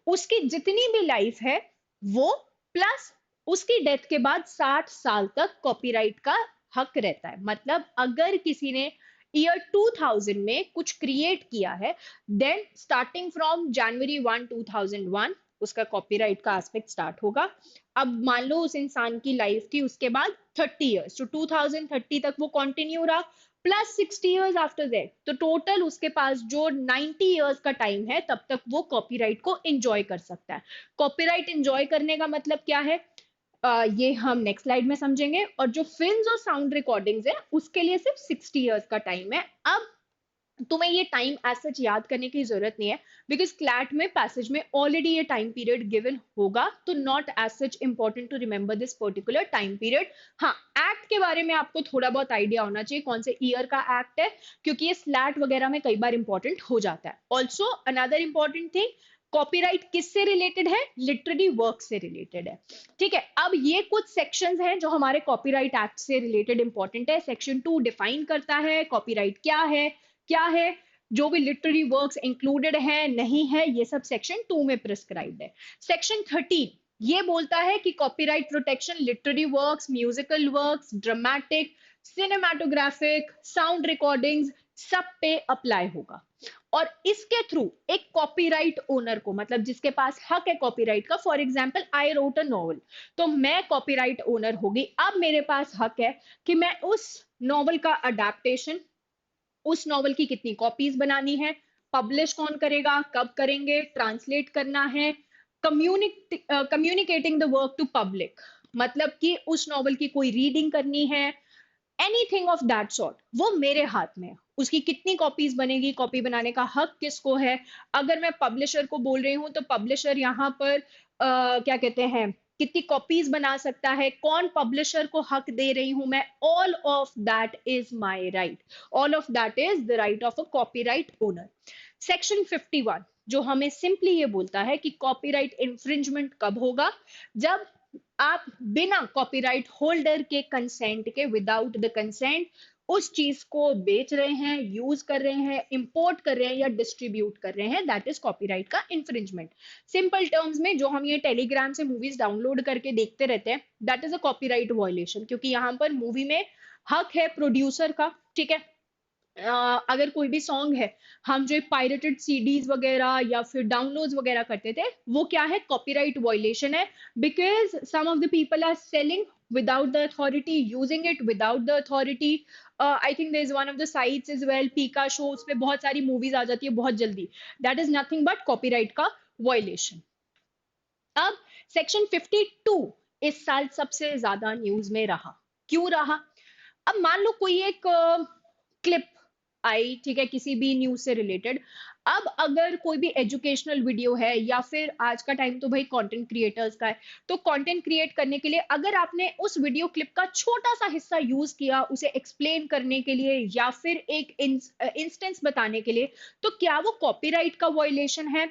उसकी जितनी भी लाइफ है वो, प्लस उसकी डेथ के बाद 60 साल तक कॉपीराइट का हक रहता है। मतलब अगर किसी ने ईयर 2000 में कुछ क्रिएट किया है, देन स्टार्टिंग फ्रॉम जनवरी 1 2001 उसका कॉपीराइट का एस्पेक्ट स्टार्ट होगा। अब मान लो उस इंसान की लाइफ थी उसके बाद 30 इयर्स, तो 2030 तक वो कंटिन्यू रहा, प्लस 60 इयर्स आफ्टर दैट, तो टोटल उसके पास जो 90 इयर्स का टाइम है तब तक वो कॉपीराइट को एंजॉय कर सकता है। कॉपीराइट एंजॉय करने का मतलब क्या है, ये हम नेक्स्ट स्लाइड में समझेंगे। और जो फिल्म्स और साउंड रिकॉर्डिंग्स है उसके लिए सिर्फ 60 इयर्स का टाइम है। अब तुम्हें ये टाइम एज सच याद करने की जरूरत नहीं है, बिकॉज क्लैट में पैसेज में ऑलरेडी ये टाइम पीरियड गिवन होगा, तो not as such important to remember this particular time period. हाँ, एक्ट के बारे में आपको थोड़ा बहुत आइडिया होना चाहिए कौन से ईयर का एक्ट है, क्योंकि ये स्लैट वगैरह में कई बार इंपॉर्टेंट हो जाता है। Also another important thing, copyright किससे रिलेटेड है? लिटरेरी वर्क से रिलेटेड है। ठीक है, अब ये कुछ सेक्शंस हैं जो हमारे कॉपीराइट एक्ट से रिलेटेड इंपॉर्टेंट है। सेक्शन 2 डिफाइन करता है कॉपीराइट क्या है, जो भी लिटरेरी वर्क्स इंक्लूडेड है नहीं है, ये सब सेक्शन 2 में प्रिस्क्राइब्ड है। सेक्शन 13 ये बोलता है कि copyright protection literary works, musical works, dramatic, cinematographic, sound recordings सब पे अप्लाई होगा। और इसके थ्रू एक कॉपीराइट ओनर को, मतलब जिसके पास हक है कॉपीराइट का, for example I wrote a novel, तो मैं कॉपीराइट ओनर होगी, अब मेरे पास हक है कि मैं उस नॉवल का अडेप्टेशन, उस नॉवल की कितनी कॉपीज बनानी है, पब्लिश कौन करेगा, कब करेंगे, ट्रांसलेट करना है, communicating the work to public, मतलब कि उस नॉवल की कोई रीडिंग करनी है, एनीथिंग ऑफ दैट सॉर्ट, वो मेरे हाथ में है। उसकी कितनी कॉपीज बनेगी, कॉपी बनाने का हक किसको है। अगर मैं पब्लिशर को बोल रही हूँ तो पब्लिशर यहाँ पर क्या कहते हैं, कितनी कॉपीज बना सकता है, कौन पब्लिशर को हक दे रही हूं मैं, all of that is my right, all of that is the right of a copyright owner. Section 51 जो हमें सिंपली ये बोलता है कि कॉपीराइट इंफ्रिंजमेंट कब होगा, जब आप बिना कॉपीराइट होल्डर के कंसेंट के, विदाउट द कंसेंट, उस चीज को बेच रहे हैं, यूज कर रहे हैं, इंपोर्ट कर रहे हैं या डिस्ट्रीब्यूट कर रहे हैं, दैट इज कॉपीराइट का इंफ्रिंजमेंट। सिंपल टर्म्स में, जो हम ये टेलीग्राम से मूवीज डाउनलोड करके देखते रहते हैं, that is a copyright violation, क्योंकि यहाँ पर मूवी में हक है प्रोड्यूसर का। ठीक है, अगर कोई भी सॉन्ग है, हम जो पायरेटेड सीडीज वगैरह या फिर डाउनलोड्स वगैरह करते थे, वो क्या है, कॉपीराइट वायलेशन है, because some of the people are selling without the authority, using it without the authority. I think there is one of the sites as well, पीका शो, उस पे बहुत सारी मूवीज आ जाती है बहुत जल्दी, that is nothing but copyright का वायलेशन। अब सेक्शन 52 इस साल सबसे ज्यादा न्यूज में रहा, क्यों रहा? अब मान लो कोई एक क्लिप आई, ठीक है, किसी भी न्यूज से रिलेटेड। अब अगर कोई भी एजुकेशनल वीडियो है, या फिर आज का टाइम तो भाई कंटेंट क्रिएटर्स का है, तो कंटेंट क्रिएट करने के लिए अगर आपने उस वीडियो क्लिप का छोटा सा हिस्सा यूज किया उसे एक्सप्लेन करने के लिए या फिर एक इंस्टेंस बताने के लिए, तो क्या वो कॉपीराइट का वायलेशन है?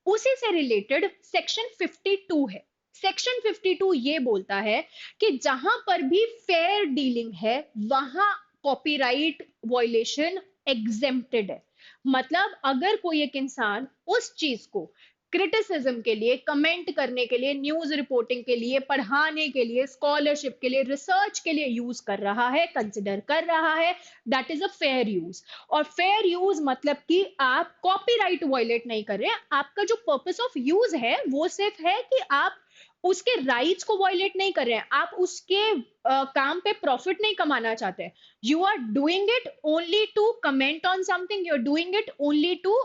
उसी से रिलेटेड सेक्शन 52 है। सेक्शन 52 ये बोलता है कि जहां पर भी फेयर डीलिंग है, वहां कॉपीराइट वायलेशन एग्जेम्प्टेड है। मतलब अगर कोई एक इंसान उस चीज को क्रिटिसिज्म के लिए, कमेंट करने के लिए, न्यूज रिपोर्टिंग के लिए, पढ़ाने के लिए, स्कॉलरशिप के लिए, रिसर्च के लिए यूज कर रहा है, कंसिडर कर रहा है, that is a fair use. और फेयर यूज मतलब कि आप कॉपीराइट वायलेट नहीं कर रहे हैं, आपका जो पर्पस ऑफ यूज है वो सिर्फ है कि आप उसके राइट्स को वायलेट नहीं कर रहे हैं, आप उसके काम पे प्रॉफिट नहीं कमाना चाहते। You are doing it only to comment on something, you are doing it only to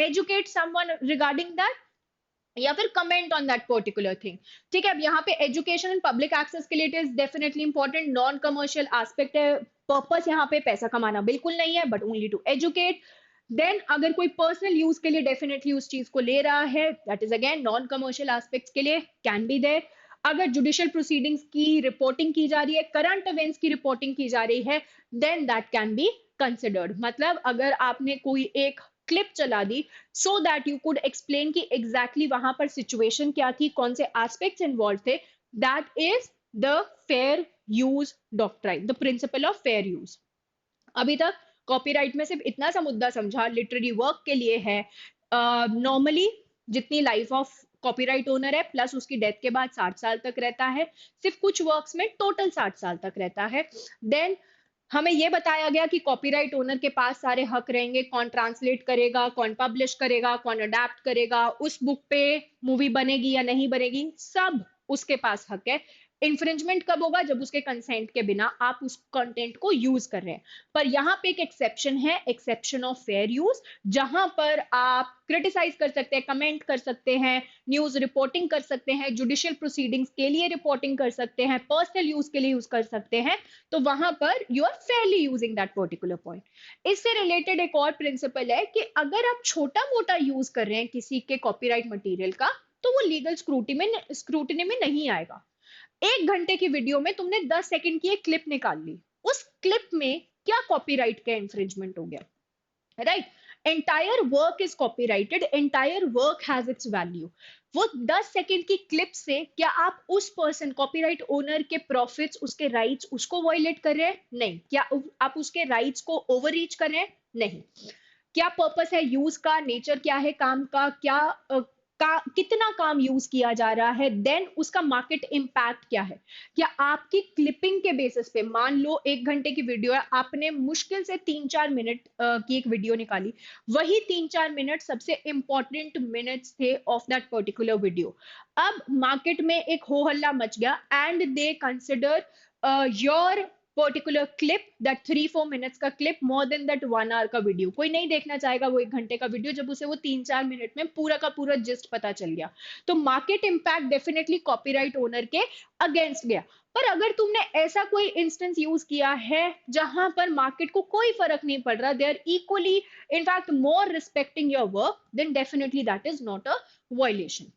educate someone regarding that, या फिर comment on that particular thing. ठीक है, अब यहाँ पे एजुकेशन एंड पब्लिक एक्सेस के लिए it is definitely important, non commercial aspect है, पर्पस यहाँ पे पैसा कमाना बिल्कुल नहीं है, but only to educate. Then अगर कोई पर्सनल यूज के लिए डेफिनेटली उस चीज को ले रहा है, that is again non commercial aspects के लिए कैन बी देयर। अगर जुडिशियल प्रोसीडिंग्स की रिपोर्टिंग की जा रही है, करंट इवेंट्स की रिपोर्टिंग की जा रही है, then that can be considered. मतलब अगर आपने कोई एक क्लिप चला दी so that you could explain कि एग्जैक्टली वहां पर सिचुएशन क्या थी, कौन से एस्पेक्ट्स इन्वॉल्व थे, that is the fair use doctrine, the principle of fair use. अभी तक कॉपीराइट में सिर्फ इतना सा मुद्दा समझा, लिटरेरी वर्क के लिए है, नॉर्मली जितनी लाइफ ऑफ कॉपीराइट ओनर है प्लस उसकी डेथ के बाद 60 साल तक रहता है, सिर्फ कुछ वर्क्स में टोटल 60 साल तक रहता है। देन हमें यह बताया गया कि कॉपीराइट ओनर के पास सारे हक रहेंगे, कौन ट्रांसलेट करेगा, कौन पब्लिश करेगा, कौन अडेप्ट करेगा, उस बुक पे मूवी बनेगी या नहीं बनेगी, सब उसके पास हक है। इन्फ्रिंजमेंट कब होगा? जब उसके कंसेंट के बिना आप उस कंटेंट को यूज कर रहे हैं। पर यहाँ पे एक एक्सेप्शन है, एक्सेप्शन ऑफ फेयर यूज, जहां पर आप क्रिटिसाइज कर सकते हैं, कमेंट कर सकते हैं, न्यूज रिपोर्टिंग कर सकते हैं, जुडिशियल प्रोसीडिंग्स के लिए रिपोर्टिंग कर सकते हैं, पर्सनल यूज के लिए यूज कर सकते हैं। तो वहां पर you are fairly using that particular point. इससे रिलेटेड एक और प्रिंसिपल है कि अगर आप छोटा मोटा यूज कर रहे हैं किसी के कॉपीराइट मटेरियल का, तो वो लीगल स्क्रूटिनी में नहीं आएगा। 1 घंटे की वीडियो में तुमने 10 सेकंड की एक क्लिप निकाल ली, उस क्लिप में क्या कॉपीराइट का इंफ्रिंजमेंट हो गया? Right? Entire work is copyrighted, entire work has its value. वो 10 सेकंड की क्लिप से क्या आप उस पर्सन, कॉपीराइट ओनर के प्रॉफिट्स, उसके राइट्स, उसको वायलेट कर रहे हैं? नहीं। क्या आप उसके राइट्स को ओवर रीच कर रहे हैं? नहीं। क्या पर्पस है यूज का, नेचर क्या है काम का, क्या कितना काम यूज किया जा रहा है, देन उसका मार्केट इम्पैक्ट क्या है? क्या आपकी क्लिपिंग के बेसिस पे, मान लो 1 घंटे की वीडियो है, आपने मुश्किल से 3-4 मिनट की एक वीडियो निकाली, वही 3-4 मिनट सबसे इंपॉर्टेंट मिनट्स थे ऑफ दैट पर्टिकुलर वीडियो। अब मार्केट में एक हो हल्ला मच गया and they consider your particular clip, that 3-4 minutes का clip, more than that 1 hour का वीडियो। कोई नहीं देखना चाहेगा वो 1 घंटे का वीडियो जब उसे वो 3-4 मिनट में पूरा का पूरा जिस्ट पता चल गया। तो market impact definitely copyright owner के अगेंस्ट गया। पर अगर तुमने ऐसा कोई इंस्टेंस यूज किया है जहां पर मार्केट को कोई फर्क नहीं पड़ रहा, they are equally in fact more respecting your work, then definitely that is not a violation.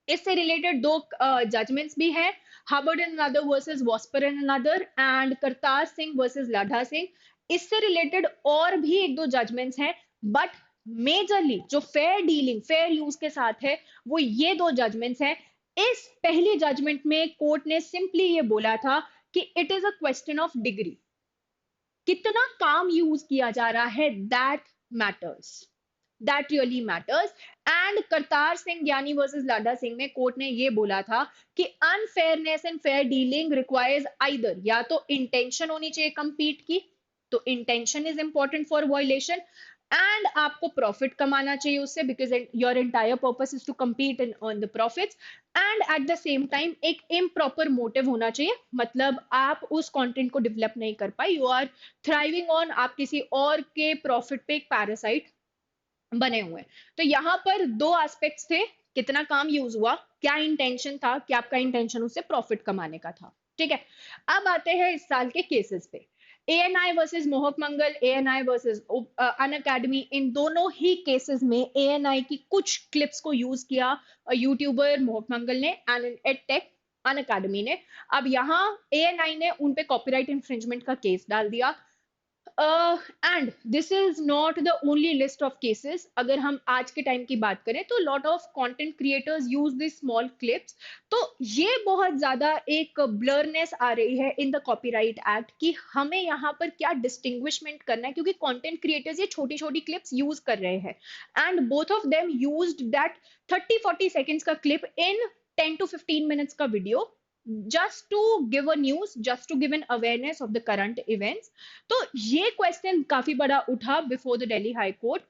इससे रिलेटेड दो जजमेंट्स भी हैं, Hubbard and another versus Vosper and another, and Kartar Singh versus Ladha Singh. इससे रिलेटेड और भी एक दो जजमेंट्स हैं, बट मेजरली जो फेयर डीलिंग, फेयर यूज के साथ है, वो ये दो जजमेंट्स हैं। इस पहली जजमेंट में कोर्ट ने सिंपली ये बोला था कि it is a question of degree, कितना काम यूज किया जा रहा है, that matters, that really matters. And Kartar Singh ज्ञानी वर्सेस लाडा सिंह में कोर्ट ने ये बोला था कि unfairness and fair dealing requires either, या तो इंटेंशन होनी चाहिए compete की, तो intention is important for violation, and आपको प्रॉफिट कमाना चाहिए उससे, because your entire purpose is to compete and earn the profits, and at the same time एक इम्प्रॉपर मोटिव होना चाहिए, मतलब आप उस कंटेंट को डेवलप नहीं कर पाए, यू आर थ्राइविंग ऑन, आप किसी और के प्रॉफिट पे एक पैरासाइट बने हुए हैं। तो यहाँ पर दो एस्पेक्ट्स थे, कितना काम यूज हुआ, क्या इंटेंशन था, क्या आपका इंटेंशन उससे प्रॉफिट कमाने का था। ठीक है, अब आते हैं इस साल के केसेस पे। एएनआई वर्सेस मोहक मंगल, एएनआई वर्सेस अन अकेडमी, इन दोनों ही केसेस में एएनआई की कुछ क्लिप्स को यूज किया यूट्यूबर मोहक मंगल ने एंड एडटेक अन अकेडमी ने। अब यहाँ एएनआई ने उन पे कॉपीराइट इंफ्रिंजमेंट का केस डाल दिया। And this is not the only list of cases. अगर हम आज के टाइम की बात करें तो lot of content creators use this small clips. तो ये बहुत ज्यादा एक ब्लरनेस आ रही है इन द कॉपीराइट एक्ट कि हमें यहाँ पर क्या डिस्टिंग्विशमेंट करना है, क्योंकि कंटेंट क्रिएटर्स ये छोटी छोटी क्लिप्स यूज कर रहे हैं and both of them used that 30-40 seconds का क्लिप इन 10 to 15 minutes का video, just to give a news, just to give an awareness of the current events। तो ये क्वेश्चन काफी बड़ा उठा before the Delhi high court,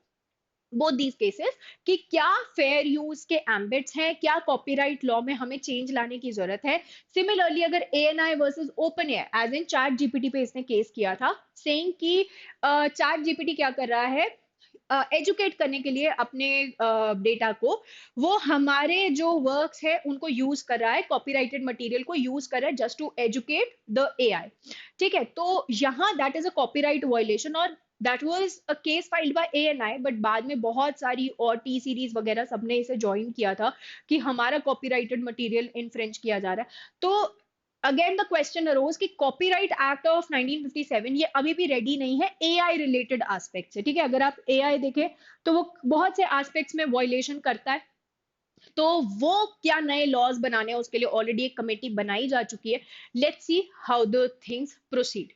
both these cases, कि क्या fair use के एम्बिट्स हैं, क्या कॉपीराइट लॉ में हमें चेंज लाने की जरूरत है। सिमिलरली अगर ANI versus open AI as in chat GPT पे इसने केस किया था, सेइंग कि चैट जीपीटी क्या कर रहा है, एजुकेट करने के लिए अपने डेटा को, वो हमारे जो वर्क्स है उनको यूज कर रहा है, कॉपीराइटेड मटेरियल को यूज कर रहा है just to educate the AI. ठीक है, तो यहाँ that is a copyright violation, और that was a case filed by ANI, but बाद में बहुत सारी और टी सीरीज वगैरह सबने इसे ज्वाइन किया था कि हमारा कॉपीराइटेड मटेरियल इन्फ्रेंच किया जा रहा है। तो अगेन द क्वेश्चन अरोज कि कॉपीराइट एक्ट ऑफ 1957 ये अभी भी रेडी नहीं है एआई रिलेटेड एस्पेक्ट से। ठीक है, अगर आप एआई देखें तो वो बहुत से एस्पेक्ट्स में वायलेशन करता है, तो वो क्या नए लॉज बनाने हैं उसके लिए ऑलरेडी एक कमेटी बनाई जा चुकी है। Let's see how the things proceed.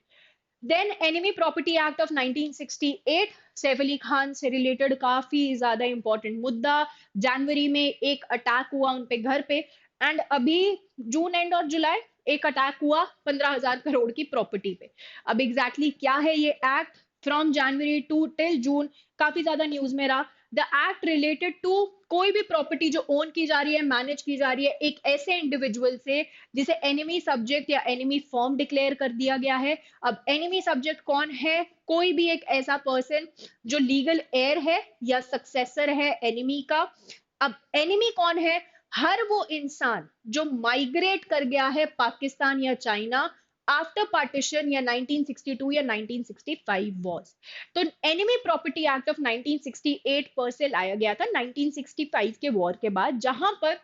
Then enemy property act of 1968, Saif Ali Khan से रिलेटेड काफी ज्यादा इंपॉर्टेंट मुद्दा। जनवरी में एक अटैक हुआ उन पे घर पे, एंड अभी जून एंड और जुलाई एक अटैक हुआ 15,000 करोड़ की प्रॉपर्टी पे। अब एग्जैक्टली क्या है ये act, from January to till June काफी ज्यादा न्यूज में रहा। द एक्ट रिलेटेड टू कोई भी प्रॉपर्टी जो ओन की जा रही है, मैनेज की जा रही है एक ऐसे इंडिविजुअल से जिसे एनिमी सब्जेक्ट या एनिमी फॉर्म डिक्लेयर कर दिया गया है। अब एनिमी सब्जेक्ट कौन है? कोई भी एक ऐसा पर्सन जो लीगल हेयर है या सक्सेसर है एनिमी का। अब एनिमी कौन है? हर वो इंसान जो माइग्रेट कर गया है पाकिस्तान या चाइना आफ्टर पार्टीशन या 1962 या 1965 वॉज। तो एनिमी प्रॉपर्टी एक्ट ऑफ 1968 पर से लाया गया था 1965 के वॉर के बाद, जहां पर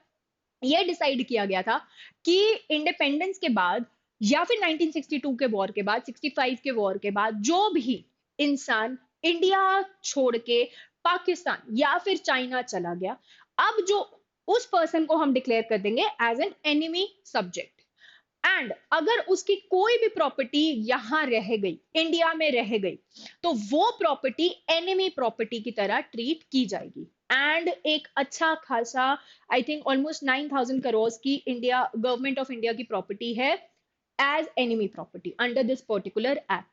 यह डिसाइड किया गया था कि इंडिपेंडेंस के बाद या फिर 1962 के वॉर के बाद, 65 के वॉर के बाद जो भी इंसान इंडिया छोड़ के पाकिस्तान या फिर चाइना चला गया, अब जो उस पर्सन को हम डिक्लेयर कर देंगे as an enemy subject. And अगर उसकी कोई भी प्रॉपर्टी यहां रह गई, इंडिया में रह गई, तो वो प्रॉपर्टी एनिमी प्रॉपर्टी की तरह ट्रीट की जाएगी। एंड एक अच्छा खासा, आई थिंक ऑलमोस्ट 9,000 करोड़ की इंडिया, गवर्नमेंट ऑफ इंडिया की प्रॉपर्टी है as enemy property under this particular act.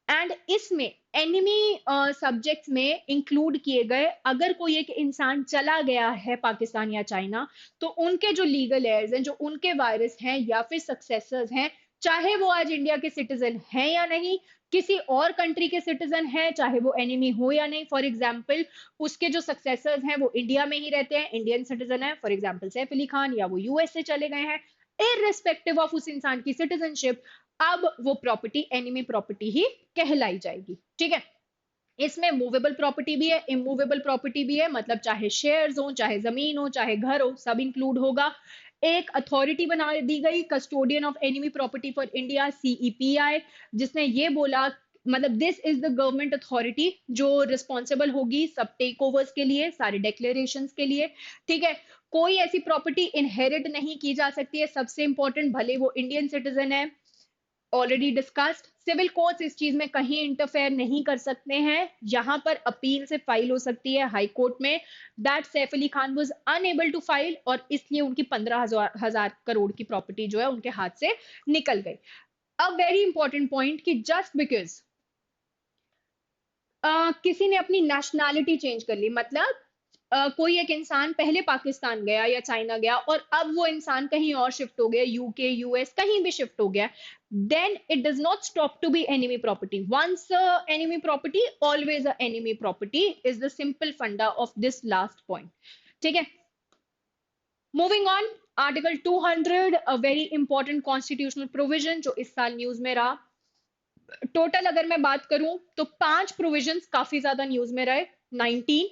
And इसमें एनिमी सब्जेक्ट्स में इंक्लूड किए गए, अगर कोई एक इंसान चला गया है पाकिस्तान या चाइना, तो उनके जो लीगल एयर्स हैं, जो उनके वारिस हैं या फिर सक्सेसर्स हैं, चाहे वो आज इंडिया के सिटीजन हैं या नहीं, किसी और कंट्री के सिटीजन हैं, चाहे वो एनिमी हो या नहीं। फॉर एग्जाम्पल उसके जो सक्सेसर्स हैं वो इंडिया में ही रहते हैं, इंडियन सिटीजन है, फॉर एग्जाम्पल सैफ अली खान, या वो यूएस से चले गए हैं, इररिस्पेक्टिव ऑफ उस इंसान की सिटीजनशिप, अब वो प्रॉपर्टी एनिमी प्रॉपर्टी ही कहलाई जाएगी। ठीक है, इसमें मूवेबल प्रॉपर्टी भी है, इमूवेबल प्रॉपर्टी भी है, मतलब चाहे शेयर्स हो, चाहे जमीन हो, चाहे घर हो, सब इंक्लूड होगा। एक अथॉरिटी बना दी गई, custodian of enemy property for India, CEPI, जिसने ये बोला, मतलब this is the government authority जो रिस्पॉन्सिबल होगी सब टेक ओवर्स के लिए, सारे डिक्लेरेशन के लिए। ठीक है, कोई ऐसी प्रॉपर्टी इनहेरिट नहीं की जा सकती है, सबसे इंपॉर्टेंट, भले वो इंडियन सिटीजन है, ऑलरेडी डिस्कस्ड। सिविल कोर्ट्स इस चीज में कहीं इंटरफेयर नहीं कर सकते हैं, यहां पर अपील से फाइल हो सकती है हाई कोर्ट में। That Saif Ali Khan was unable to file, और इसलिए उनकी 15,000 करोड़ की प्रॉपर्टी जो है उनके हाथ से निकल गई। अ वेरी इंपॉर्टेंट पॉइंट कि जस्ट बिकॉज किसी ने अपनी नेशनैलिटी चेंज कर ली, मतलब कोई एक इंसान पहले पाकिस्तान गया या चाइना गया और अब वो इंसान कहीं और शिफ्ट हो गया, यूके, यूएस, कहीं भी शिफ्ट हो गया, then it does not stop to be enemy property. Once enemy property, always a enemy property is the simple funda of this last point. ठीक है, moving on, article 200, a very important constitutional provision जो इस साल news में रहा। Total अगर मैं बात करूं तो 5 प्रोविजंस काफी ज्यादा न्यूज में रहे, 19,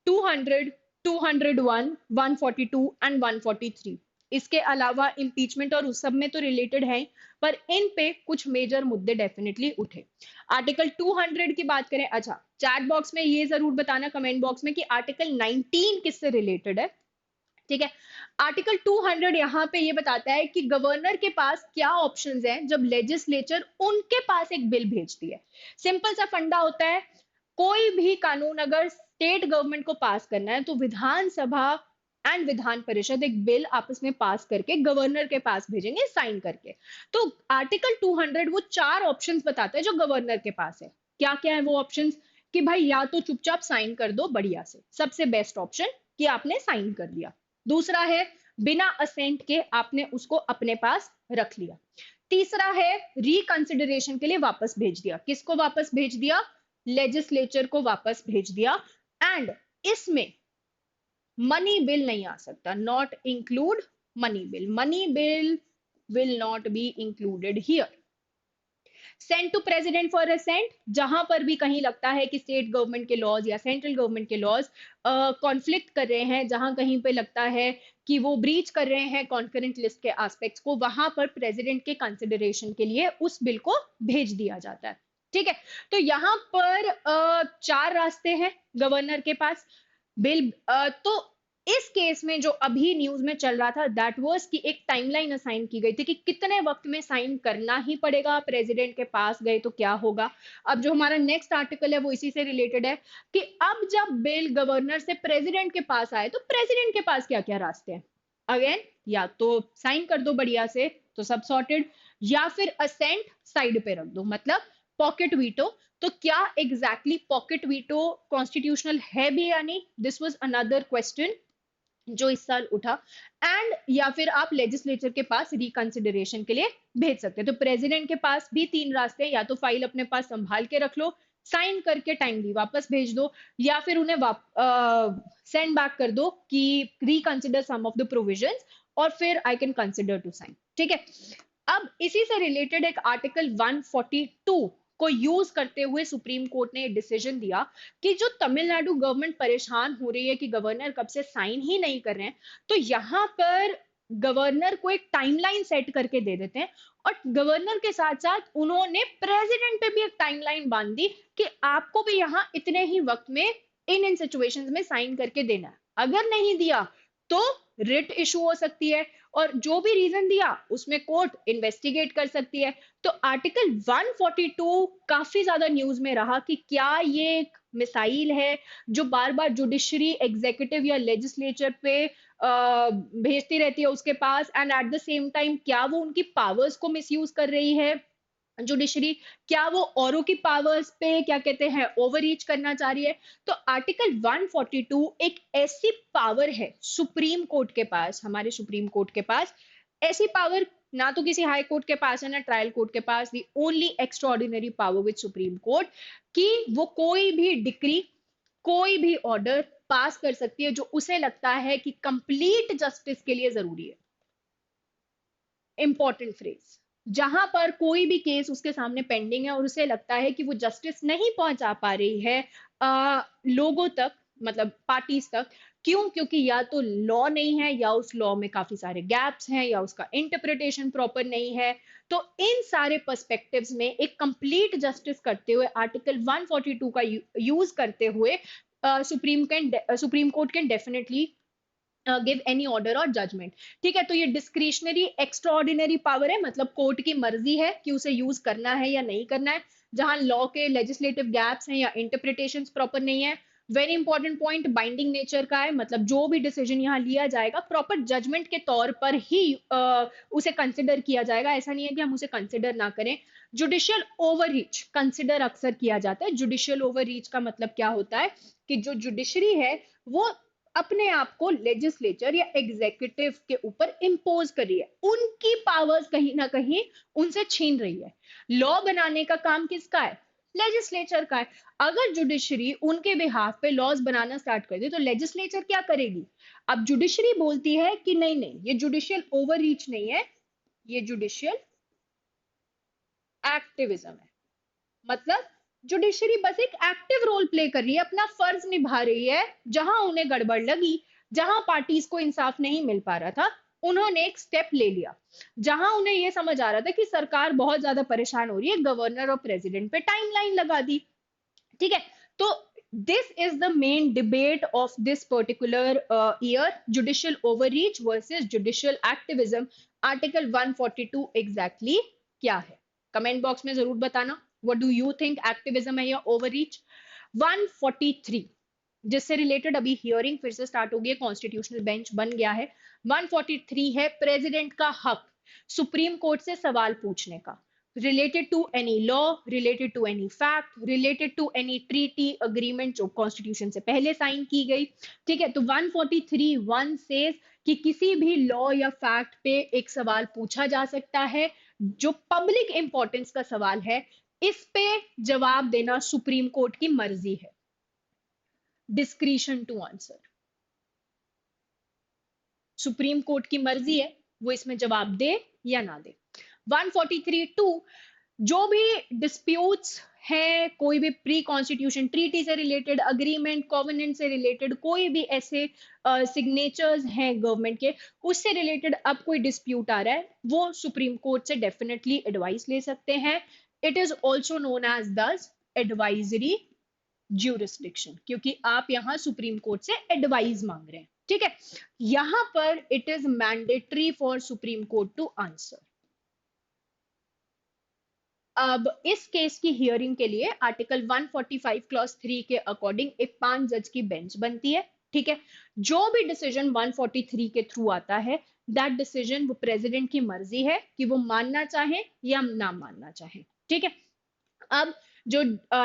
200, 201, 142 एंड 143। इसके अलावा इम्पीचमेंट और उस सब में तो रिलेटेड है, पर इन पे कुछ मेजर मुद्दे डेफिनेटली उठे। आर्टिकल 200 की बात करें, अच्छा चैट बॉक्स में ये जरूर बताना, कमेंट बॉक्स में, कि आर्टिकल 19 किससे रिलेटेड है। ठीक है, आर्टिकल 200 यहाँ पे ये बताता है कि गवर्नर के पास क्या ऑप्शंस हैं जब लेजिस्लेचर उनके पास एक बिल भेजती है। सिंपल सा फंडा होता है, कोई भी कानून अगर स्टेट गवर्नमेंट को पास करना है तो विधानसभा एंड विधान परिषद एक बिल आपस में पास करके गवर्नर के पास भेजेंगे साइन करके। तो आर्टिकल 200 वो 4 ऑप्शंस बताता है जो गवर्नर के पास है। क्या क्या है वो ऑप्शंस? कि भाई या तो चुपचाप साइन कर दो बढ़िया से, सबसे बेस्ट ऑप्शन कि आपने साइन कर दिया। दूसरा है बिना असेंट के आपने उसको अपने पास रख लिया। तीसरा है रिकंसिडरेशन के लिए वापस भेज दिया। किसको वापस भेज दिया? लेजिस्लेचर को वापस भेज दिया। एंड इसमें मनी बिल नहीं आ सकता, not include money bill, money bill will not be included here. Send to president for assent, जहां पर भी कहीं लगता है कि स्टेट गवर्नमेंट के लॉज या सेंट्रल गवर्नमेंट के लॉज कॉन्फ्लिक्ट कर रहे हैं, जहां कहीं पे लगता है कि वो ब्रीच कर रहे हैं कॉन्करेंट लिस्ट के एस्पेक्ट्स को, वहां पर प्रेसिडेंट के कंसिडरेशन के लिए उस बिल को भेज दिया जाता है। ठीक है, तो यहां पर 4 रास्ते हैं गवर्नर के पास बिल। तो इस केस में जो अभी न्यूज में चल रहा था दैट वाज कि एक टाइमलाइन असाइन की गई थी कि कितने वक्त में साइन करना ही पड़ेगा, प्रेसिडेंट के पास गए तो क्या होगा। अब जो हमारा नेक्स्ट आर्टिकल है वो इसी से रिलेटेड है कि अब जब बिल गवर्नर से प्रेसिडेंट के पास आए तो प्रेसिडेंट के पास क्या क्या रास्ते हैं। अगेन, या तो साइन कर दो बढ़िया से तो सब सॉर्टेड, या फिर असेंट साइड पे रख दो, मतलब पॉकेट वीटो, तो क्या एग्जैक्टली पॉकेट वीटो कॉन्स्टिट्यूशनल है भी या नहीं, दिस वाज अनदर क्वेश्चन जो इस साल उठा। एंड या फिर आप लेजिस्लेचर के पास रिकंसिडरेशन के लिए भेज सकते हैं। तो प्रेसिडेंट के पास भी तीन रास्ते हैं, या तो फाइल अपने पास संभाल के रख लो, साइन करके टाइमली वापस भेज दो, या फिर उन्हें सेंड बैक कर दो कि reconsider some of the provisions, और फिर I can consider to sign. ठीक है, अब इसी से रिलेटेड एक आर्टिकल 142 को यूज करते हुए सुप्रीम कोर्ट ने डिसीजन दिया कि जो तमिलनाडु गवर्नमेंट परेशान हो रही है कि गवर्नर कब से साइन ही नहीं कर रहे हैं, तो यहां पर गवर्नर को एक टाइमलाइन सेट करके दे देते हैं, और गवर्नर के साथ साथ उन्होंने प्रेसिडेंट पे भी एक टाइमलाइन बांध दी कि आपको भी यहां इतने ही वक्त में इन सिचुएशंस में साइन करके देना है, अगर नहीं दिया तो रिट इशू हो सकती है, और जो भी रीजन दिया उसमें कोर्ट इन्वेस्टिगेट कर सकती है। तो आर्टिकल 142 काफी ज्यादा न्यूज में रहा कि क्या ये एक मिसाइल है जो बार बार जुडिशरी एग्जीक्यूटिव या लेजिस्लेचर पे भेजती रहती है उसके पास, and at the same time क्या वो उनकी पावर्स को मिसयूज कर रही है जुडिशरी, क्या वो औरों की पावर्स पे क्या कहते हैं ओवर रीच करना चाह रही है। तो आर्टिकल 142 एक ऐसी पावर है सुप्रीम कोर्ट के पास, हमारे सुप्रीम कोर्ट के पास ऐसी पावर ना तो किसी हाई कोर्ट के पास है ना ट्रायल कोर्ट के पास, the only extraordinary power with supreme court, कि वो कोई भी डिक्री कोई भी ऑर्डर पास कर सकती है जो उसे लगता है कि कंप्लीट जस्टिस के लिए जरूरी है। इंपॉर्टेंट फ्रेज, जहां पर कोई भी केस उसके सामने पेंडिंग है और उसे लगता है कि वो जस्टिस नहीं पहुंचा पा रही है लोगों तक, मतलब पार्टीज तक। क्यों? क्योंकि या तो लॉ नहीं है, या उस लॉ में काफी सारे गैप्स हैं, या उसका इंटरप्रिटेशन प्रॉपर नहीं है। तो इन सारे पर्सपेक्टिव्स में एक कंप्लीट जस्टिस करते हुए आर्टिकल 142 का यूज करते हुए supreme court can definitely give any order और जजमेंट। ठीक है, तो ये डिस्क्रिशनरी एक्स्ट्रा ऑर्डिनरी पावर है, मतलब कोर्ट की मर्जी है कि उसे यूज करना है या नहीं करना है, जहां लॉ के लेजिस्लेटिव गैप्स हैं या इंटरप्रिटेशन प्रॉपर नहीं है। Very important point, binding nature का है, मतलब जो भी डिसीजन यहाँ लिया जाएगा प्रॉपर जजमेंट के तौर पर ही उसे कंसिडर किया जाएगा, ऐसा नहीं है कि हम उसे कंसिडर ना करें। जुडिशियल ओवररीच कंसिडर अक्सर किया जाता है। जुडिशियल ओवररीच का मतलब क्या होता है कि जो जुडिशरी है वो अपने आप को लेजिस्लेचर या एग्जीक्यूटिव के ऊपर इंपोज कर रही है, उनकी पावर्स कहीं ना कहीं उनसे छीन रही है। लॉ बनाने का काम किसका है? लेजिस्लेचर का है। अगर जुडिशरी उनके बिहाफ पे लॉज बनाना स्टार्ट कर दे तो लेजिस्लेचर क्या करेगी? अब जुडिशरी बोलती है कि नहीं नहीं, ये जुडिशियल ओवररीच नहीं है, ये जुडिशियल एक्टिविज्म है। मतलब जुडिशरी बस एक एक्टिव रोल प्ले कर रही है, अपना फर्ज निभा रही है। जहां उन्हें गड़बड़ लगी, जहां पार्टीज को इंसाफ नहीं मिल पा रहा था, उन्होंने एक स्टेप ले लिया। जहां उन्हें यह समझ आ रहा था कि सरकार बहुत ज्यादा परेशान हो रही है, गवर्नर और प्रेसिडेंट पे टाइमलाइन लगा दी। ठीक है, तो this is the main debate of this particular year, judicial overreach versus judicial activism. Article 142 exactly क्या है? कमेंट बॉक्स में जरूर बताना, what do you think, activism है या ओवररीच। 143 जिससे रिलेटेड अभी हियरिंग फिर से स्टार्ट हो गई है, कॉन्स्टिट्यूशनल बेंच बन गया है। 143 है प्रेसिडेंट का हक सुप्रीम कोर्ट से सवाल पूछने का, related to any law, related to any fact, related to any treaty agreement जो कॉन्स्टिट्यूशन से पहले साइन की गई। ठीक है, तो 143(1) से कि किसी भी लॉ या फैक्ट पे एक सवाल पूछा जा सकता है जो पब्लिक इंपॉर्टेंस का सवाल है, इस पे जवाब देना सुप्रीम कोर्ट की मर्जी है, discretion to answer. Supreme court की मर्जी है वो इसमें जवाब दे या ना दे। 143(2) जो भी डिस्प्यूट्स हैं, कोई भी प्री कॉन्स्टिट्यूशन ट्रीटी से रिलेटेड, अग्रीमेंट कॉवेनेंट से रिलेटेड, कोई भी ऐसे सिग्नेचर्स हैं गवर्नमेंट के, उससे रिलेटेड अब कोई डिस्प्यूट आ रहा है, वो सुप्रीम कोर्ट से डेफिनेटली एडवाइस ले सकते हैं। It is also known as this advisory jurisdiction, क्योंकि आप यहां सुप्रीम कोर्ट से एडवाइस मांग रहे हैं। ठीक है, यहां पर it is mandatory for supreme court to answer. अब इस केस की हियरिंग के लिए आर्टिकल 145 क्लॉज 3 के अकॉर्डिंग एक 5 जज की बेंच बनती है। ठीक है, जो भी डिसीजन 143 के थ्रू आता है, दैट डिसीजन वो प्रेसिडेंट की मर्जी है कि वो मानना चाहे या ना मानना चाहे। ठीक है, अब जो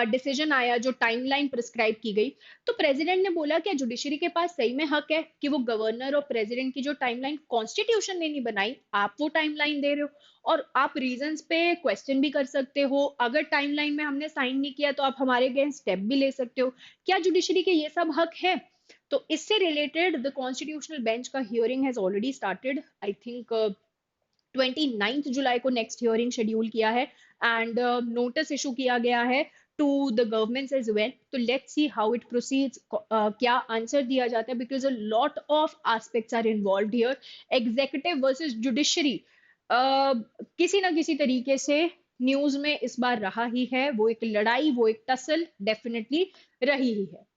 डिसीजन आया, जो टाइमलाइन प्रिस्क्राइब की गई, तो प्रेसिडेंट ने बोला कि जुडिशरी के पास सही में हक है कि वो गवर्नर और प्रेसिडेंट की जो टाइमलाइन कॉन्स्टिट्यूशन ने नहीं बनाई, आप वो टाइमलाइन दे रहे हो और आप रीजंस पे क्वेश्चन भी कर सकते हो। अगर टाइमलाइन में हमने साइन नहीं किया तो आप हमारे अगेंस्ट स्टेप भी ले सकते हो। क्या जुडिशरी के ये सब हक है? तो इससे रिलेटेड द कॉन्स्टिट्यूशनल बेंच का hearing has already started. I think 29 जुलाई को नेक्स्ट हियरिंग शेड्यूल किया है एंड नोटिस इशू किया गया है to the governments as well. तो let's see how it proceeds, क्या आंसर दिया जाता है, because a lot of aspects are involve here. Executive versus judiciary किसी ना किसी तरीके से न्यूज में इस बार रहा ही है, वो एक लड़ाई, वो एक टसल डेफिनेटली रही ही है।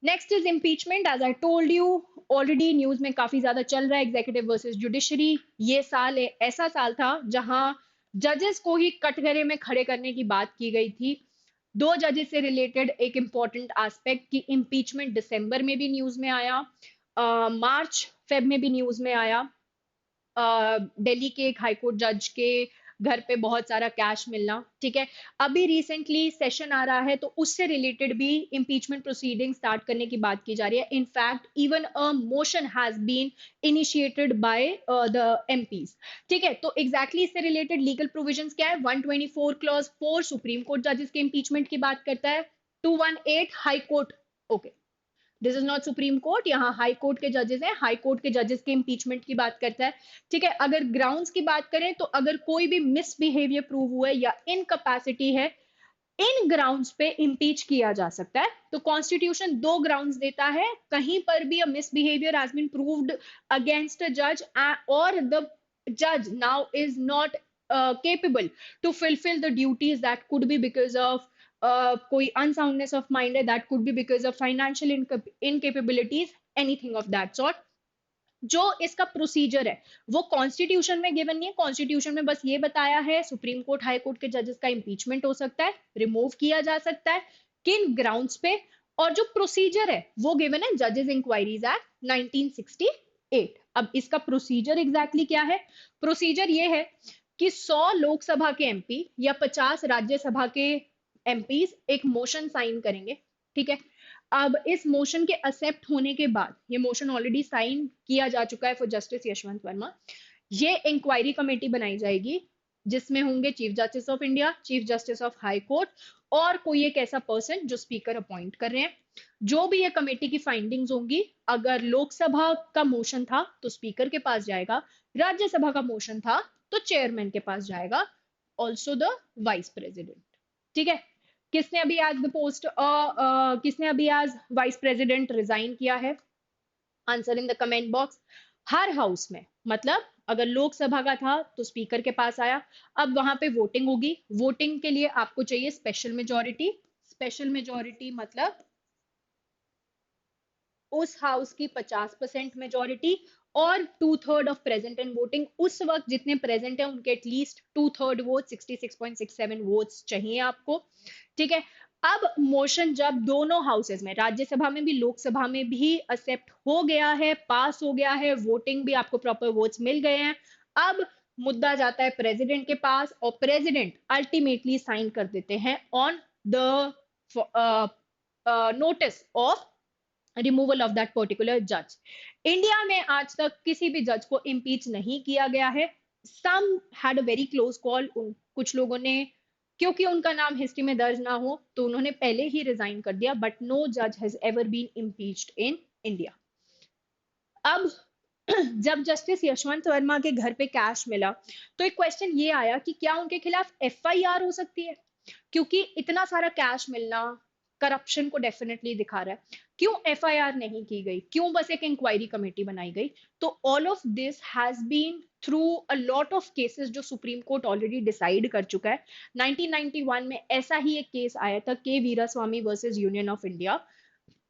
Next is impeachment. As I told you, already news में काफी ज्यादा चल रहा है एग्जीक्यूटिव वर्सेस जुडिशरी। ये साल ऐसा साल था जहां जजेस को ही कटघरे में खड़े करने की बात की गई थी। दो जजेस से रिलेटेड एक इंपॉर्टेंट एस्पेक्ट की इम्पीचमेंट दिसंबर में भी न्यूज में आया, मार्च फेब में भी न्यूज में आया। दिल्ली के एक हाईकोर्ट जज के घर पे बहुत सारा कैश मिलना, ठीक है। अभी रिसेंटली सेशन आ रहा है तो उससे रिलेटेड भी इम्पीचमेंट प्रोसीडिंग स्टार्ट करने की बात की जा रही है। In fact even a motion has been initiated by the MPs, ठीक है। तो एग्जैक्टली इससे रिलेटेड लीगल प्रोविजंस क्या है? 124 क्लॉज 4 सुप्रीम कोर्ट जजेस के इम्पीचमेंट की बात करता है। 218 high court, okay, this is not supreme court, यहाँ हाई कोर्ट के जजेस हैं, हाई कोर्ट के जजेस के इम्पीचमेंट की बात करता है, ठीक है। अगर ग्राउंड्स की बात करें तो अगर कोई भी मिसबिहेवियर प्रूव हुआ है या इनकैपेसिटी है, इन ग्राउंड्स पे इम्पीच किया जा सकता है। तो कॉन्स्टिट्यूशन दो ग्राउंड्स देता है, कहीं पर भी a misbehaviour has been proved against a जज और द जज now is not capable to fulfill the duties, that could be because of कोई अनसाउंडनेस ऑफ माइंड है, that could be because of financial incapabilities, anything of that sort. जो इसका procedure है वो constitution में गिवन नहीं है। कॉन्स्टिट्यूशन में बस ये बताया है सुप्रीम कोर्ट हाई कोर्ट के जजेस का इंपीचमेंट हो सकता है, रिमूव किया जा सकता है, किन ग्राउंड्स पे, और जो प्रोसीजर है वो गिवन है जजेस इंक्वायरीज एक्ट 1968। अब इसका प्रोसीजर एग्जैक्टली क्या है? प्रोसीजर ये है कि 100 लोकसभा के एमपी या 50 राज्यसभा के एमपीज एक मोशन साइन करेंगे, ठीक है। अब इस मोशन के एक्सेप्ट होने के बाद, ये मोशन ऑलरेडी साइन किया जा चुका है फॉर जस्टिस यशवंत वर्मा, ये इंक्वायरी कमेटी बनाई जाएगी जिसमें होंगे chief justice of India, chief justice of high court और कोई एक ऐसा पर्सन जो स्पीकर अपॉइंट कर रहे हैं। जो भी ये कमेटी की फाइंडिंग्स होंगी, अगर लोकसभा का मोशन था तो स्पीकर के पास जाएगा, राज्यसभा का मोशन था तो चेयरमैन के पास जाएगा, ऑल्सो द वाइस प्रेसिडेंट, ठीक है। किसने अभी आज द पोस्ट किसने अभी आज वाइस प्रेसिडेंट रिजाइन किया है? Answer in the comment box. Her house में, मतलब अगर लोकसभा का था तो स्पीकर के पास आया, अब वहां पे वोटिंग होगी। वोटिंग के लिए आपको चाहिए स्पेशल मेजोरिटी। स्पेशल मेजोरिटी मतलब उस हाउस की 50% मेजोरिटी और 2/3 ऑफ प्रेजेंट एंड वोटिंग। उस वक्त जितने प्रेजेंट है उनके एटलीस्ट 2/3 वोट, 66.67 वोट्स चाहिए आपको, ठीक है। अब मोशन जब दोनों हाउसेस में, राज्यसभा में भी लोकसभा में भी एक्सेप्ट हो गया है, पास हो गया है, वोटिंग भी आपको प्रॉपर वोट्स मिल गए हैं, अब मुद्दा जाता है प्रेसिडेंट के पास और प्रेसिडेंट अल्टीमेटली साइन कर देते हैं on the notice of removal of that particular जज। इंडिया में आज तक किसी भी जज को इम्पीच नहीं किया गया है। Some had a very close call, कुछ लोगों ने, क्योंकि उनका नाम हिस्ट्री में दर्ज ना हो तो उन्होंने पहले ही रिजाइन कर दिया, बट नो जज has ever been impeached in India. अब जब जस्टिस यशवंत वर्मा के घर पे कैश मिला तो एक क्वेश्चन ये आया कि क्या उनके खिलाफ एफआईआर हो सकती है, क्योंकि इतना सारा कैश मिलना करप्शन को डेफिनेटली दिखा रहा है। क्यों एफआईआर नहीं की गई, क्यों बस एक इंक्वायरी कमेटी बनाई गई? तो all of this has been through a lot of cases जो सुप्रीम कोर्ट ऑलरेडी डिसाइड कर चुका है। 1991 में ऐसा ही एक केस आया था, K Veeraswami versus union of India.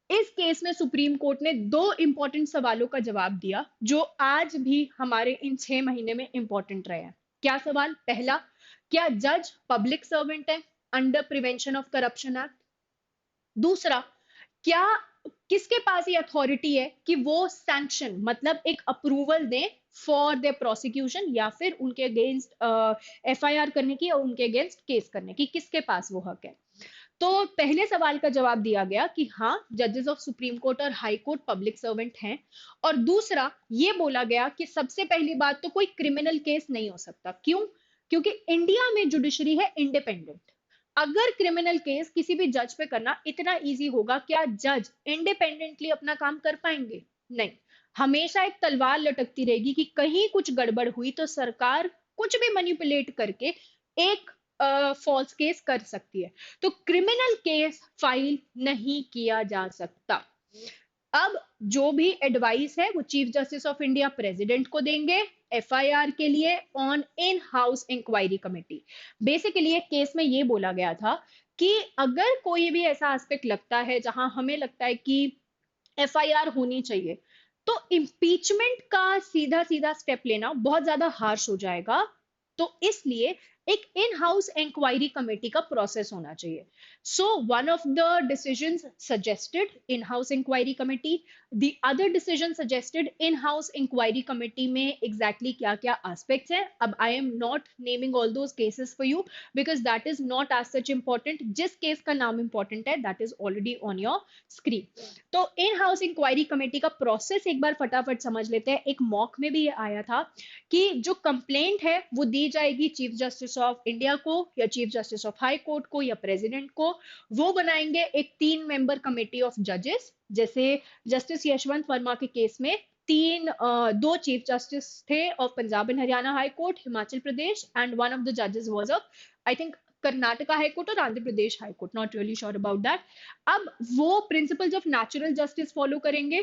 इस केस में सुप्रीम कोर्ट ने दो इंपॉर्टेंट सवालों का जवाब दिया जो आज भी हमारे इन 6 महीने में इंपॉर्टेंट रहे हैं। क्या सवाल? पहला, क्या जज पब्लिक सर्वेंट है under prevention of corruption act? दूसरा, क्या किसके पास ये अथॉरिटी है कि वो सैंक्शन मतलब एक अप्रूवल दें फॉर द प्रोसिक्यूशन या फिर उनके अगेंस्ट एफआईआर करने की या उनके अगेंस्ट केस करने की, किसके पास वो हक है? तो पहले सवाल का जवाब दिया गया कि हाँ, जजेस ऑफ सुप्रीम कोर्ट और हाई कोर्ट पब्लिक सर्वेंट हैं। और दूसरा ये बोला गया कि सबसे पहली बात तो कोई क्रिमिनल केस नहीं हो सकता। क्यों? क्योंकि इंडिया में जुडिशरी है इंडिपेंडेंट। अगर क्रिमिनल केस किसी भी जज पे करना इतना इजी होगा, क्या जज इंडिपेंडेंटली अपना काम कर पाएंगे? नहीं। हमेशा एक तलवार लटकती रहेगी कि कहीं कुछ गड़बड़ हुई तो सरकार कुछ भी मैनिपुलेट करके एक फॉल्स केस कर सकती है। तो क्रिमिनल केस फाइल नहीं किया जा सकता। अब जो भी एडवाइस है वो chief justice of India president को देंगे एफआईआर के लिए on in house inquiry committee. Basically एक केस में ये बोला गया था कि अगर कोई भी ऐसा एस्पेक्ट लगता है जहां हमें लगता है कि एफआईआर होनी चाहिए, तो इम्पीचमेंट का सीधा सीधा स्टेप लेना बहुत ज्यादा हार्श हो जाएगा। तो इसलिए एक इन हाउस इंक्वायरी कमेटी का प्रोसेस होना चाहिए। So one of the decisions suggested in house inquiry committee, the other decision suggested in house inquiry committee में एग्जैक्टली क्या क्या एस्पेक्ट्स हैं। अब I am not naming all those cases for you because that is not as such important. जिस case का नाम important है that is already on your screen. तो इन हाउस इंक्वायरी कमेटी का प्रोसेस एक बार फटाफट समझ लेते हैं। एक मॉक में भी ये आया था कि जो कंप्लेंट है वो दी जाएगी चीफ जस्टिस ऑफ इंडिया को या chief justice of high court को या प्रेसिडेंट को। वो बनाएंगे एक 3 मेंबर कमेटी ऑफ जजेस। जैसे जस्टिस यशवंत वर्मा के केस में दो चीफ जस्टिस थे of Punjab and Haryana high court, Himachal Pradesh, and one of the जजेस was of I think Karnataka high court और Andhra Pradesh high court, not really sure about that. अब वो principles of natural justice follow करेंगे।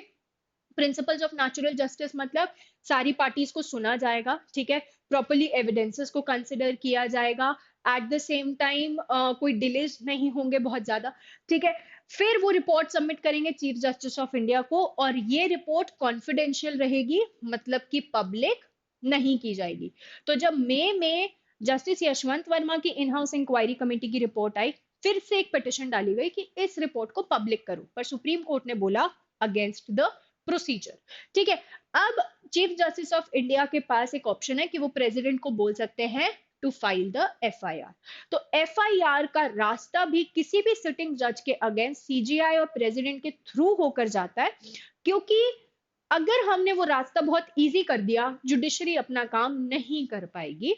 प्रिंसिपल्स ऑफ नेचुरल जस्टिस मतलब सारी parties को सुना जाएगा, ठीक है, प्रॉपरली एविडेंसेस को कंसिडर किया जाएगा, एट द सेम टाइम कोई डिलेज नहीं होंगे बहुत ज्यादा, ठीक है। फिर वो रिपोर्ट सबमिट करेंगे चीफ जस्टिस ऑफ इंडिया को और ये रिपोर्ट कॉन्फिडेंशियल रहेगी, मतलब कि पब्लिक नहीं की जाएगी। तो जब मई में जस्टिस यशवंत वर्मा की इन हाउस इंक्वायरी कमेटी की रिपोर्ट आई, फिर से एक पिटिशन डाली गई कि इस रिपोर्ट को पब्लिक करो, पर सुप्रीम कोर्ट ने बोला अगेंस्ट द प्रोसीजर, ठीक है। अब चीफ जस्टिस ऑफ इंडिया के पास एक ऑप्शन है कि वो प्रेसिडेंट को बोल सकते हैं टू फाइल द एफआईआर। तो एफआईआर का रास्ता भी किसी भी सिटिंग जज के अगेंस्ट सीजीआई और प्रेसिडेंट के थ्रू होकर जाता है, क्योंकि अगर हमने वो रास्ता बहुत इजी कर दिया, जुडिशरी अपना काम नहीं कर पाएगी।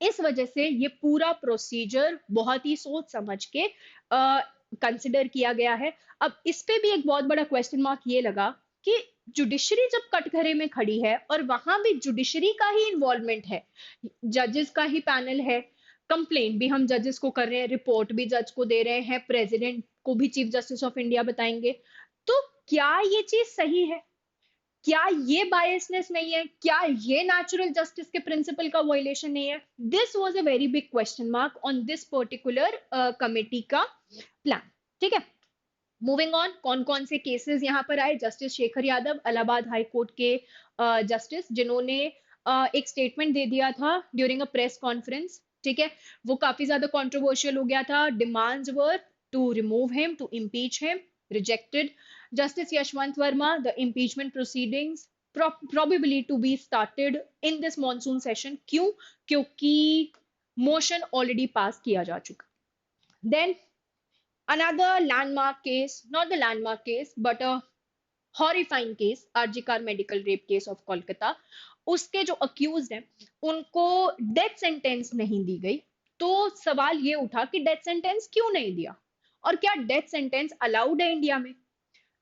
इस वजह से ये पूरा प्रोसीजर बहुत ही सोच समझ के कंसिडर किया गया है। अब इस पे भी एक बहुत बड़ा क्वेश्चन मार्क ये लगा कि जुडिशरी जब कटघरे में खड़ी है और वहां भी जुडिशरी का ही इन्वॉल्वमेंट है, जजेस का ही पैनल है, कंप्लेंट भी हम जजेस को कर रहे हैं, रिपोर्ट भी जज को दे रहे हैं, प्रेसिडेंट को भी चीफ जस्टिस ऑफ इंडिया बताएंगे, तो क्या ये चीज सही है? क्या ये बायसनेस नहीं है? क्या ये नेचुरल जस्टिस के प्रिंसिपल का वायलेशन नहीं है? This was a very big question mark on this particular committee का प्लान, ठीक है। मूविंग ऑन, कौन कौन से केसेस यहाँ पर आए? Justice Shekhar Yadav Allahabad high court के जस्टिस, जिन्होंने एक स्टेटमेंट दे दिया था ड्यूरिंग अ प्रेस कॉन्फ्रेंस, ठीक है। वो काफी ज्यादा कंट्रोवर्शियल हो गया था। Demands were to remove him, to impeach him, rejected. Justice Yashwant Verma, the impeachment proceedings probably to be started in this monsoon session. क्यों? क्योंकि motion already pass किया जा चुका। Then another landmark case, not the landmark case, but a horrifying case, RG Kar medical rape case of Kolkata। उसके जो accused हैं, उनको death sentence नहीं दी गई। तो सवाल ये उठा कि डेथ सेंटेंस क्यों नहीं दिया, और क्या डेथ सेंटेंस अलाउड है इंडिया में?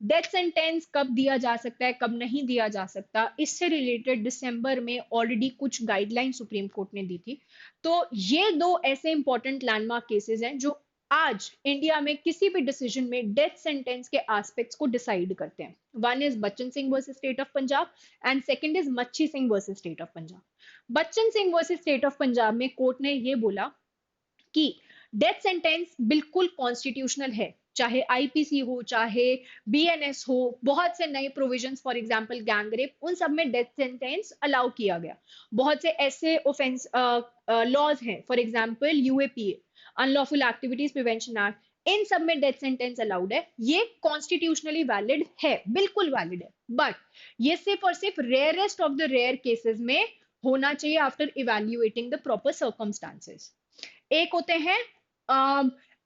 डेथ सेंटेंस कब दिया जा सकता है, कब नहीं दिया जा सकता, इससे रिलेटेड दिसंबर में ऑलरेडी कुछ गाइडलाइन सुप्रीम कोर्ट ने दी थी। तो ये दो ऐसे इंपॉर्टेंट लैंडमार्क केसेस हैं जो आज इंडिया में किसी भी डिसीजन में डेथ सेंटेंस के एस्पेक्ट्स को डिसाइड करते हैं। One is Bachan Singh versus state of Punjab and second is Machhi Singh versus state of Punjab. Bachan Singh versus state of Punjab में कोर्ट ने ये बोला कि डेथ सेंटेंस बिल्कुल कॉन्स्टिट्यूशनल है, चाहे आईपीसी हो, चाहे बीएनएस हो, बहुत से नए provisions, for example gang rape, उन सब में डेथ सेंटेंस अलाउ किया गया। बहुत से ऐसे ऑफेंस लॉज हैं, for example UAPA, unlawful activities prevention act, इन सब में डेथ सेंटेंस अलाउड है, ये कॉन्स्टिट्यूशनली वैलिड है, बिल्कुल वैलिड है, बट ये सिर्फ और सिर्फ rarest of the rare cases में होना चाहिए after evaluating the proper circumstances. एक होते हैं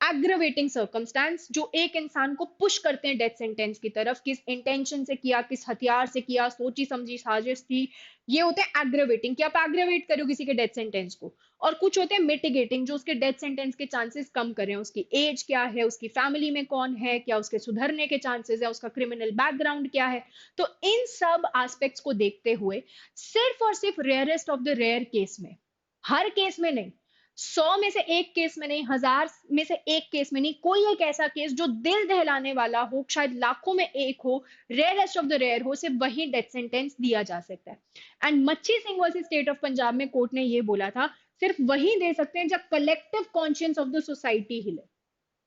एग्रवेटिंग सर्कमस्टांस, जो एक इंसान को पुश करते हैं डेथ सेंटेंस की तरफ, किस इंटेंशन से किया, किस हथियार से किया, सोची समझी साजिश थी, ये होते हैं एग्रवेटिंग, कि आप एग्रवेट करो किसी के डेथ सेंटेंस को। और कुछ होते हैं मिटिगेटिंग, जो उसके डेथ सेंटेंस के चांसेस कम करें, उसकी एज क्या है, उसकी फैमिली में कौन है, क्या उसके सुधरने के चांसेस है, उसका क्रिमिनल बैकग्राउंड क्या है। तो इन सब एस्पेक्ट्स को देखते हुए सिर्फ और सिर्फ rarest of the rare case में, हर केस में नहीं, 100 में से एक केस में नहीं, 1000 में से एक केस में नहीं, कोई एक ऐसा केस जो दिल दहलाने वाला हो, शायद लाखों में एक हो, रेयरेस्ट ऑफ द रेयर हो, सिर्फ वही डेथ सेंटेंस दिया जा सकता है। एंड मच्छी Singh versus state of Punjab में कोर्ट ने ये बोला था, सिर्फ वही दे सकते हैं जब collective conscience of the society हिले,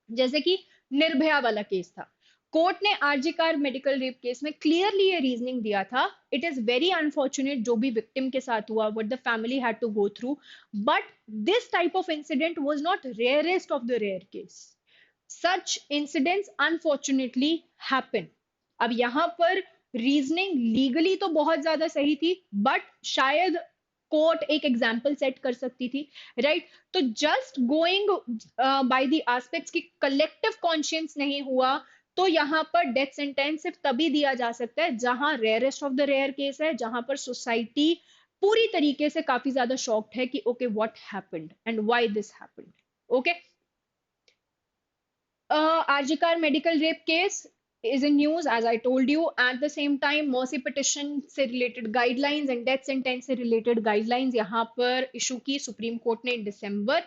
जैसे कि निर्भया वाला केस था। कोर्ट ने आरजीकार मेडिकल रेप केस में क्लियरली ये रीजनिंग दिया था, इट इज वेरी अनफॉर्चुनेट जो भी विक्टिम के साथ हुआ, what the family had to go through, but this type of incident was not rarest of the rare case. Such incidents unfortunately happen. अब यहां पर रीजनिंग लीगली तो बहुत ज्यादा सही थी, बट शायद कोर्ट एक एग्जाम्पल सेट कर सकती थी, राइट right? तो just going by the aspects की कलेक्टिव कॉन्शियंस नहीं हुआ, तो यहाँ पर डेथ सेंटेंस सिर्फ तभी दिया जा सकता है जहां rarest of the rare case है, जहां पर सोसाइटी पूरी तरीके से काफी ज्यादा शॉक्ड है कि okay what happened and why this happened. Okay, Arjikar medical rape case is in news, as I told you. At the same time, mercy petition से related guidelines and death sentence से related guidelines यहाँ पर issue की supreme court ने in December.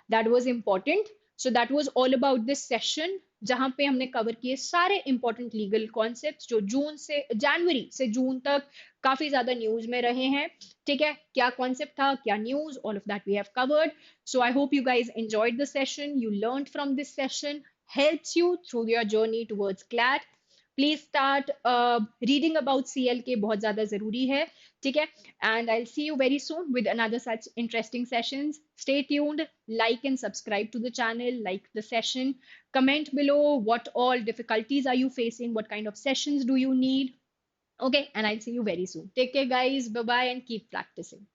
That was important. So that was all about this session, जहाँ पे हमने cover किए सारे important legal concepts जो जनवरी से जून तक काफी ज्यादा न्यूज में रहे हैं। ठीक है, क्या कॉन्सेप्ट था, क्या news, all of that we have covered. So I hope you guys enjoyed the session, you learn from this session, helps you through your journey towards CLAT. Please start reading about CLK, बहुत ज़्यादा ज़रूरी है, ठीक है? And I'll see you very soon with another such interesting sessions. Stay tuned, like and subscribe to the channel, like the session. Comment below what all difficulties are you facing, what kind of sessions do you need. Okay, and I'll see you very soon. Take care, guys. Bye bye, and keep practicing.